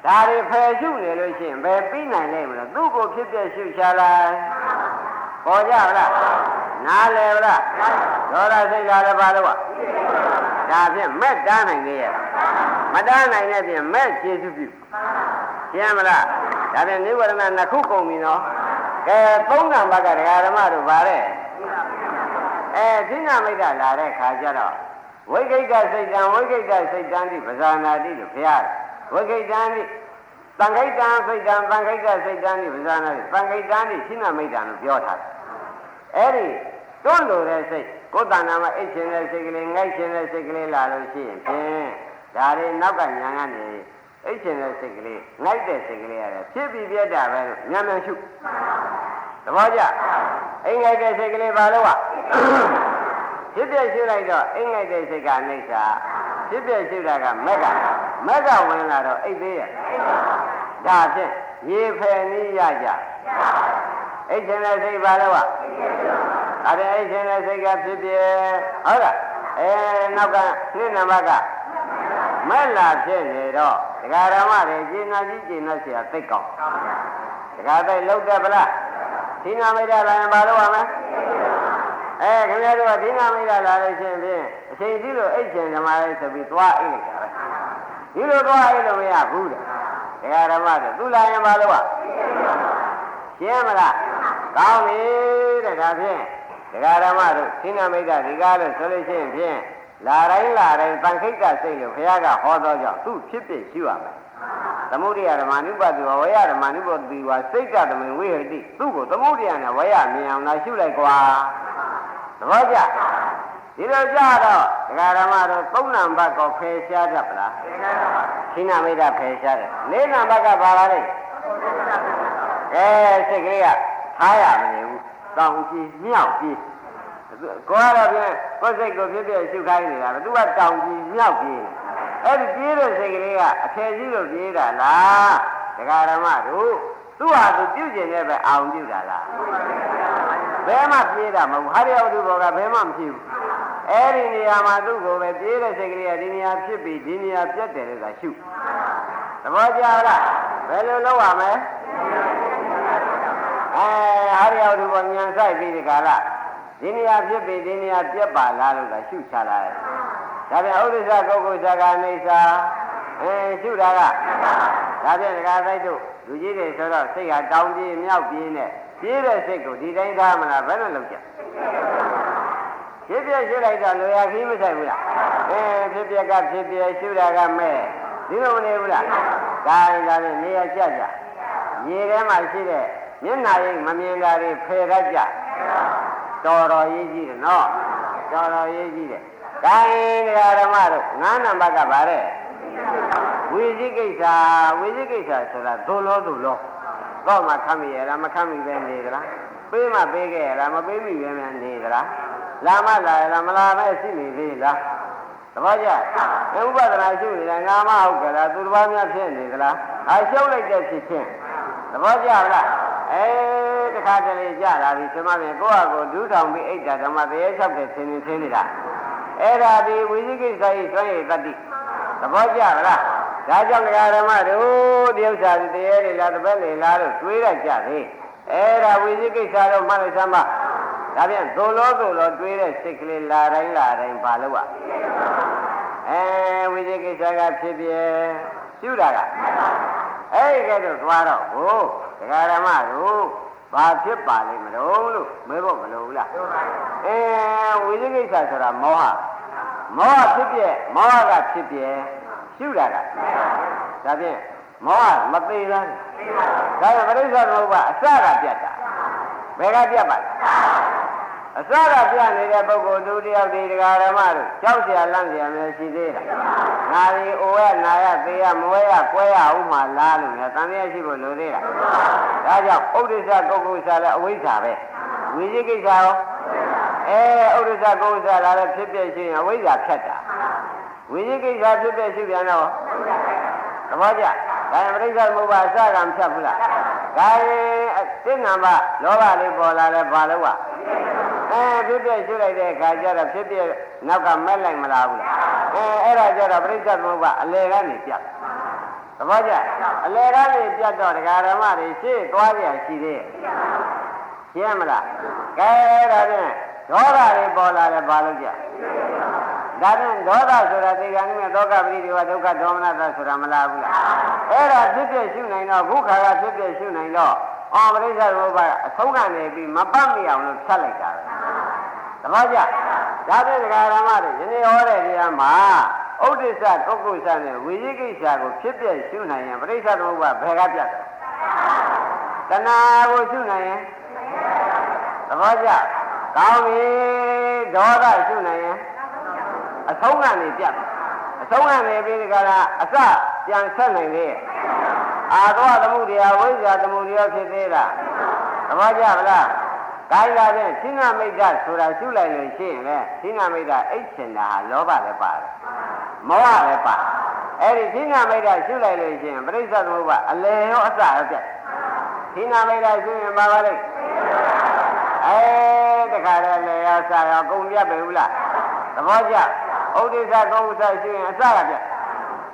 ဒါတွေဖယ်ရှုနေလို့ရှိရင်ဘယ်ပြီးနိုင်လဲမလို့သူ့ကိုဖြစ်ဖြစ်ရှုချလိုက်ပေါ်ကြဗလားနားလဲဗလားဒေါသစိတ်လာလည်းပါလို့ဒါဖြင့်မဲ့တားနိုင်လေရမတားနိုင်တဲ့ဖြင့်မဲ့ကျေစုပြုရှင်းမလားဒါဖြင့်နိဝရဏနှစ်ခုကုန်ပြီနော်ကဲသုံးနံပါတ်ကဒကာဓမ္မတို့ဗါတဲ့ဒိဋ္ဌမိတ်္တလာတဲ့ခါကျတော့ဝိကိတ္တစိတ်တံဝိကိတ္တစိတ်တံတိပဇာနာတိလို့ဖျားဝိကိတ္တံတိသံခိတ္တစိတ်တံသံခိတ္တစိတ်တံတိပဇာနာတိသံခိတ္တံတိဒိဋ္ဌမိတ်္တလို့ပြောထားတယ်အဲ့ဒီတွန်းလို့တဲ့စိတ်ကိုယ်တဏ္ဍာမှာအိတ်ရှင်တဲ့စိတ်ကလေးငိုက်ရှင်တဲ့စိတ်ကလေးလာလို့ရှိရင်ဖြင့်ဒါတွေနောက်ကညာကနေအိတ်ရှင်တဲ့စိတ်ကလေးငိုက်တဲ့စိတ်ကလေးရတယ်ဖြစ်ပြီးပြတ်တာပဲလို့ညာမြန်ရှုသဘောကျအိမ်ငိုက်တဲ့စိတ်ကလေးဘာလို့ဖြစ်ပြရှုလိုက်တော့အိမ်ငိုက်တဲ့စိတ်ကအနိစ္စဖြစ်ပြရှုတာကမက်ကဝင်လာတော့အိတ်သေးရဒါဖြင့်ရေဖယ်နည်းရကြအိတ်ရှင်တဲ့စိတ်ဘာလို့အဲ့ဒါအိတ်ရှင်တဲ့စိတ်ကဖြစ်ဖြစ်ဟုတ်လားနောက်ကနှစ်နံပါတ်ကမဲ့လာဖြစ်နေတော့ဒကာဓမ္မတွေကျင်နာကြီးကျင်နာเสียသိကောင်းဒကာသိလောက်တယ်ဗလားဒိဋ္ဌမိတ်္တလာရင်ဘာလို့ရမလဲခင်ဗျားတို့ကဒိဋ္ဌမိတ်္တလာလို့ရှိရင်ဖြင့်အချိန်ကြီးလို့အိတ်ရှင်ဓမ္မလေးဆိုပြီးသွားအိတ်လိုက်တာပဲဒီလိုသွားအိတ်လို့မရဘူးတဲ့ဒကာဓမ္မတွေသူလာရင်ဘာလို့ရှင်းမလားကောင်းပြီတဲ့ဒါဖြင့်ဒကာဓမ္မတို့ဒိဋ္ဌမိတ်္တဒီကားလို့ဆိုလို့ရှိရင်ဖြင့်လာတိုင်းသံခိတ္တစိတ်လို့ဘုရားကဟောသောကြောင့်သူ့ဖြစ်ဖြစ်ရှိရမယ်သမုဒိယဓမ္မ ानु ပတိဝဝယဓမ္မ ानु ပတိဝစိတ်ကတမင်ဝိဟတိသူ့ကိုသမုဒိယနဲ့ဝယမြင်အောင်သာရှုလိုက်ကွာသဘောကျဒီလိုကြတော့ဒကာဓမ္မတို့သုံးနံပါတ်ကိုဖယ်ရှားတတ်ပလားဒိဋ္ဌမိတ်္တဖယ်ရှားတယ်လေးနံပါတ်ကဘာလာလဲစိတ်ကလေးကထားရမနေဘူးတောင်းကြည့်မြောက်ကြည့်ကိုယ်ကတော့ဖြင့်ကိုယ်စိတ်ကိုဖြစ်ဖြစ်ရှုခိုင်းနေတာပဲသူကတောင်းကြည့်မြောက်ကြည့်အဲ့ဒီပြေးတဲ့စိတ်ကလေးကအထည်ကြီးလို့ပြေးတာလားဒကာဓမ္မတို့သူ့ဟာသူပြုကျင်တဲ့ပဲအောင်ပြုတာလားဘယ်မှပြေးတာမဟုတ်ဟာရယဝတ္ထုဘောကဘယ်မှမဖြစ်ဘူးအဲ့ဒီနေရာမှာသူ့ကိုပဲပြေးတဲ့စိတ်ကလေးကဒီနေရာဖြစ်ပြီးဒီနေရာပြတ်တယ်လို့သာရှုသဘောကျလားဘယ်လိုလုပ်ရမလဲဟာရယဝတ္ထုဘောဉာဏ်ဆိုင်ပြီးဒီကာလဒီနေရာဖြစ်ပြီးဒီနေရာပြတ်ပါလားလို့သာရှုချလိုက်ဒါပြန်ဥဒိစ္စကုက္ကုဇဂအိစ္စာရှုတာကဒါပြန်ဒကာသိုက်တို့လူကြီးတွေဆိုတော့စိတ်ဟာတောင်းပြေးမြောက်ပြေးနဲ့ပြေးတဲ့စိတ်ကိုဒီတိုင်းထားမလားဘယ်လိုလုပ်ကြရှ ဖြစ်ပြရှုလိုက်တော့လူရခီးမဆိုင်ဘူးလားဖြစ်ပြကဖြစ်ပြရှုတာကမဲ့ဒီလိုမနေဘူးလားဒါရင်ဒါဖြင့်နေရာကျကြရေထဲမှာရှိတဲ့မျက်နှာရိပ်မမြင်တာတွေဖယ်တတ်ကြတော်တော်ရေးကြည့်တယ်နော်တော်တော်ရေးကြည့်တယ်ဒါရင်ဓမ္မတို့9နံပါတ်ကဗါတဲ့ဝိသိကိစ္စဆိုတာသို့လို့တော့မှခမ်းမိရလားမခမ်းမိပဲနေသလားပေးမှပေးခဲ့ရလားမပေးမိပဲနေသလားလာမလာရလားမလာပဲရှိနေသေးလားသဘောကျဥပဒနာရှုနေတာငါမဟုတ်ကြလားသူတစ်ပါးများဖြစ်နေသလားရှုပ်လိုက်တဲ့ဖြစ်ချင်းသဘောကျလားတခါတလေကြလာပြီသမမင်းကိုယ့်ဟာကိုဒူးထောင်ပြီးအိတ်တာဓမ္မတရားလျှောက်တဲ့ဆင်းနေတာအဲ့ဒါဒီဝိသိကိစ္စကြီးစွန့်ရည်တတ္တိသဘောကျလားဒါကြောင့်ဓမ္မတို့ဒီဥစ္စာတရားတွေလားတပည့်လေလားလို့တွေးရကြသေးအဲ့ဒါဝိသိကိစ္စတော့မှလည်းစမ်းပါဒါပြန်သို့လို့တွေးတဲ့စိတ်ကလေးလာတိုင်းဘာလို့ဝိသိကိစ္စကဖြစ်ပြရှုတာကအဲ့ဒီကဲတော့သွားတော့ဟိုဓမ္မတို့ဘာဖြစ်ပါလိမ့်မလို့မဲဖို့မလို့ဘူးလားဝိသိကိစ္စဆိုတာမောဟဖြစ်ပြမောဟကဖြစ်ပြရှုတာကဒါဖြင့်မောဟမသေးလားဒါကြောင့်ပရိစ္ဆေသမုပ္ပါအစကပြတ်တာဘယ်ကပြတ်ပါလဲအစကပြတ်နေတဲ့ပုဂ္ဂိုလ်သူတယောက်ဒီဓမ္မတို့ကြောက်เสียလန့်เสียမယ်ရှိသေးတာငါဒီအိုရနာရသေးရမဝဲရကွဲရဥမာလားလို့များတန်တရားရှိဖို့လိုသေးတာဒါကြောင့်ဥဒိစ္စကုက္ကုစ္စလည်းအဝိဇ္ဇာပဲဝိသိကိစ္စရောဥဒိစ္စကုက္ကုစ္စလည်းဖြစ်ပြရှိရင်အဝိဇ္ဇာဖြတ်တာဝိသိကိစ္စဖြစ်ပြရှိပြန်တော့သဘောကျဒါရင်ပရိစ္ဆေသမုပ္ပါအစကမဖြတ်ဘူးလားဒါရင်တစ်နံပါတ်လောဘလေးပေါ်လာလဲဘာလို့ဖြစ်ပြရှုလိုက်တဲ့အခါကျတော့ဖြစ်ပြနောက်ကမက်လိုက်မလားဘူးလားအဲ့ဒါကျတော့ပရိစ္ဆေသမုပ္ပါအလယ်ကနေပြတ်သဘောကျအလယ်ကနေပြတ်တော့ဓမ္မတွေရှေ့သွားကြရှိသေးရဲ့ရှင်းမလားကဲဒါဖြင့်ဒေါသတွေပေါ်လာတယ်ဘာလို့ကြဒါဖြင့်ဒေါသဆိုတာဒီကနေ့မြတ်သောကပရိဒီဝဒုက္ခဒေါမနတာဆိုတာမလားဘူးလားအဲ့ဒါဖြစ်ပြရှုနိုင်တော့ဘုခါကဖြစ်ပြရှုနိုင်တော့ပရိစ္ဆေသမုပ္ပါအဆုံးကနေပြီးမပတ်မိအောင်လို့ဖြတ်လိုက်တာပဲသဘောကျဒါဖြင့်ဓမ္မတွေယနေ့ဟောတဲ့တရားမှာဥဒိစ္စကုက္ကုစ္စနဲ့ဝိသိကိစ္စကိုဖြစ်ပြရှုနိုင်ရင်ပရိစ္ဆေသမုပ္ပါဘယ်ကပြတ်တယ်တဏှာကိုရှုနိုင်ရင်သဘောကျကောင်းပြီဒေါသရှုနိုင်ရင်အဆုံးကနေပြတ်အဆုံးကနေပြီးဒီကရာအစပြန်ဆက်နိုင်လေအာသောသမှုတရားဝိဇ္ဇာသမှုတရားဖြစ်သေးလားသဘောကျဗလားကိုင်းလာတဲ့သင်္ဃမိတ်္တဆိုတာရှုလိုက်လို့ရှိရင်လေသင်္ဃမိတ်္တအိတ်ချင်တာဟာလောဘလည်းပါတယ်မောဟလည်းပါအဲ့ဒီသင်္ဃမိတ်္တရှုလိုက်လို့ရှိရင်ပရိစ္ဆေသမုပ္ပါအလယ်ရောအစရောပြတ်သင်္ဃမိတ်္တရှုရင်ပါပါလိမ့်တခါတည်းလေရောအစရောကုန်ပြတ်ပြီဘူးလားသဘောကျဥဒိစ္စကုက္ကုစ္စရှုရင်အစကပြတ်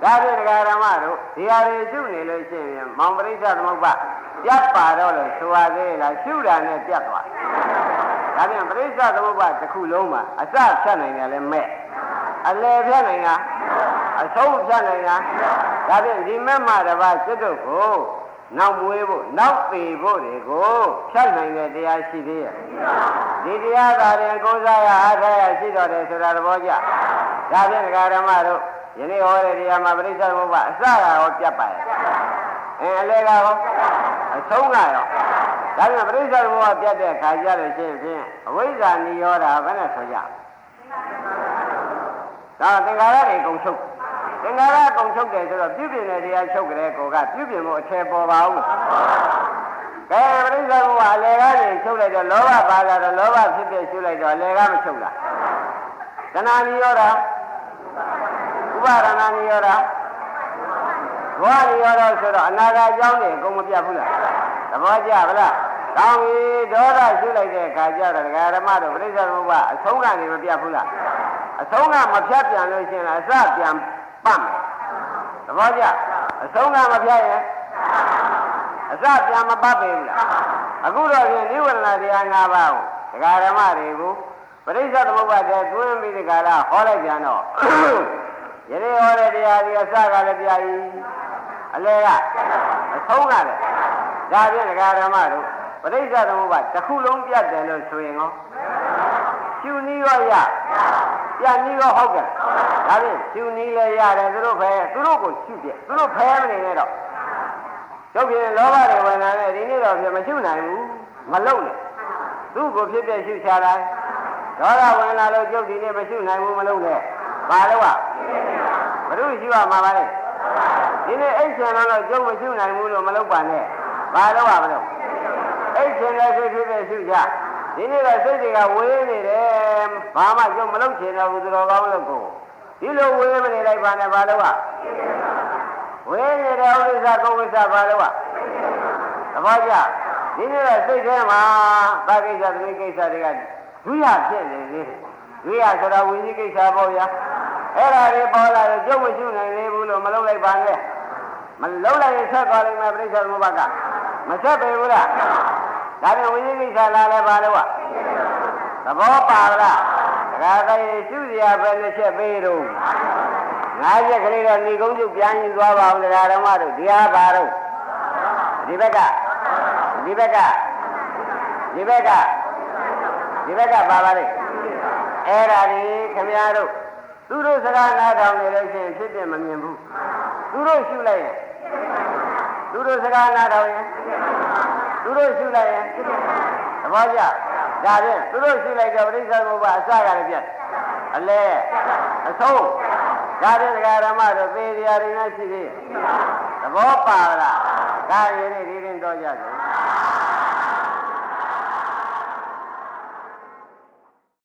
ဒါဖြင့်ဓမ္မတို့ဒီဟာတွေရှုနေလို့ရှိရင်မောင်ပရိစ္ဆေသမုပ္ပါပြတ်ပါတော့လို့ဆိုရသေးလားရှုတာနဲ့ပြတ်သွားဒါဖြင့်ပရိစ္ဆေသမုပ္ပါတစ်ခုလုံးမှာအစဖြတ်နိုင်တယ်လည်းမဲ့အလယ်ဖြတ်နိုင်တာအဆုံးဖြတ်နိုင်တာဒါဖြင့်ဒီမဲ့မှာတပါးစိတ်တို့ကိုနောက်မွေးဖို့နောက်ပေဖို့တွေကိုဖြတ်နိုင်တဲ့တရားရှိသေးရဲ့ဒီတရားသာရင်ကိုးစားရအားထားရရှိတော်တယ်ဆိုတာသဘောကျဒါဖြင့်ဓမ္မတို့ယနေ့ဟောတဲ့တရားမှာပရိစ္ဆေသမုပ္ပါအစကရောပြတ်ပါရဲ့အလယ်ကရောအဆုံးကရောဒါပြန်ပရိစ္ဆေသမုပ္ပါပြတ်တဲ့ခါကြလို့ရှိရင်ဖြင့်အဝိဇ္ဇာနိရောဓဘယ်နဲ့ဆိုကြဒါသင်္ခါရတွေကုန်ချုပ်သင်္ခါရကုန်ချုပ်တယ်ဆိုတော့ပြုပြင်တဲ့တရားချုပ်ကြတဲ့ကိုကပြုပြင်ဖို့အထည်ပေါ်ပါဦးကဲပရိစ္ဆေသမုပ္ပါအလယ်ကနေချုပ်လိုက်တော့လောဘပါလာတော့လောဘဖြစ်ဖြစ်ရှုလိုက်တော့အလယ်ကမချုပ်လားတဏှာနိရောဓဥပါဒနာနိရောဓဘောနိရောဓဆိုတော့အနာဂတ်အကြောင်းတွေအကုန်မပြတ်ဘူးလားသဘောကျဗလားကောင်းပြီဒေါသရှုလိုက်တဲ့အခါကျတော့ဓမ္မတို့ပရိစ္ဆေသမုပ္ပါအဆုံးကနေမပြတ်ဘူးလားအဆုံးကမဖြတ်ပြန်လို့ရှိရင်အစပြန်ပတ်မယ်သဘောကျအဆုံးကမဖြတ်ရင်အစပြန်မပတ်ပြီလားအခုတော့ဖြင့်နိဝရဏတရား၅ပါးကိုဓမ္မတွေကိုပရိစ္ဆေသမုပ္ပါတဲ့တွင်းပြီးဒီကရဟောလိုက်ပြန်တော့ယနေ့ဟောတဲ့တရားဒီအစကလည်းပြ၏အလယ်ကအဆုံးကလည်းဒါဖြင့်ဓမ္မတို့ပရိစ္ဆေသမုပ္ပါတစ်ခုလုံးပြတ်တယ်လို့ဆိုရင်ရော ရှုနည်းရောရပြန်နည်းရောဟုတ်ကဲ့ဒါဖြင့်ရှုနည်းလည်းရတယ်သူတို့ကိုရှုပြသူတို့ဖဲမနေနဲ့တော့ကျုပ်ပြင်လောဘတွေဝင်လာတဲ့ဒီနေ့တော့ပြမရှုနိုင်ဘူးမလုံနဲ့သူ့ကိုဖြစ်ပြရှုချလိုက်ဒေါသဝင်လာလို့ကျုပ်ဒီနေ့မရှုနိုင်ဘူးမလုံနဲ့ဘာလို့ဘုရုရှုရမှာပါလေဒီနေ့အိတ်ချင်တော့ကျုပ်မရှုနိုင်ဘူးလို့မလုပ်ပါနဲ့ဘာလို့မလို့အိတ်ချင်တဲ့စိတ်ဖြစ်ပြရှုကြဒီနေ့တော့စိတ်တွေကဝေးနေတယ်ဘာမှကျုပ်မလုပ်ချင်တော့ဘူးသူတော်ကောင်းလို့ကိုဒီလိုဝေးမနေလိုက်ပါနဲ့ဘာလို့ဝေးနေတဲ့ဥစ္စာကိုဝိစ္စာဘာလို့သဘောကျဒီနေ့တော့စိတ်ထဲမှာသာကိစ္စသမီးကိစ္စတွေကဒုရဖြစ်နေသေးတယ်ဒုရဆိုတာဝိသိကိစ္စပေါ့ဗျာအဲ့ဒါတွေပေါ်လာတော့ကျုပ်မရှိနိုင်သေးဘူးလို့မလုပ်လိုက်ပါနဲ့မလုပ်လိုက်ရင်ဆက်သွားလိမ့်မယ်ပြိဿသမုပ္ပါကမဆက်ပေဘူးလားဒါပြန်ဝိသိကိစ္စလာလဲပါလို့သဘောပါလားဒါကတည်းကရှုစရာပဲလက်ချက်ပေးတော့ငါးချက်ကလေးတော့ဏီကုန်းကျုပ်ပြန်ရင်သွားပါအောင်တရားဓမ္မတို့ဒီဟာပါတော့ဒီဘက်ကပါပါလေအဲ့ဒါဒီခင်ဗျားတို့သူတို့စကားနားထောင်နေလို့ရှိရင်ဖြစ်ဖြစ်မမြင်ဘူးသူတို့ရှုလိုက်ရင်သူတို့စကားနားထောင်ရင်သူတို့ရှုလိုက်ရင်သဘောကျဒါဖြင့်သူတို့ရှုလိုက်တော့ပြိဿသမုပ္ပါအစကလည်းပြတ်အလဲအဆုံးဒါဖြင့်ဒကာဓမ္မတို့သေတရားတွေနဲ့ရှိသေးသဘောပါလားဒါရင်းနေဒီရင်တော့ကြတယ်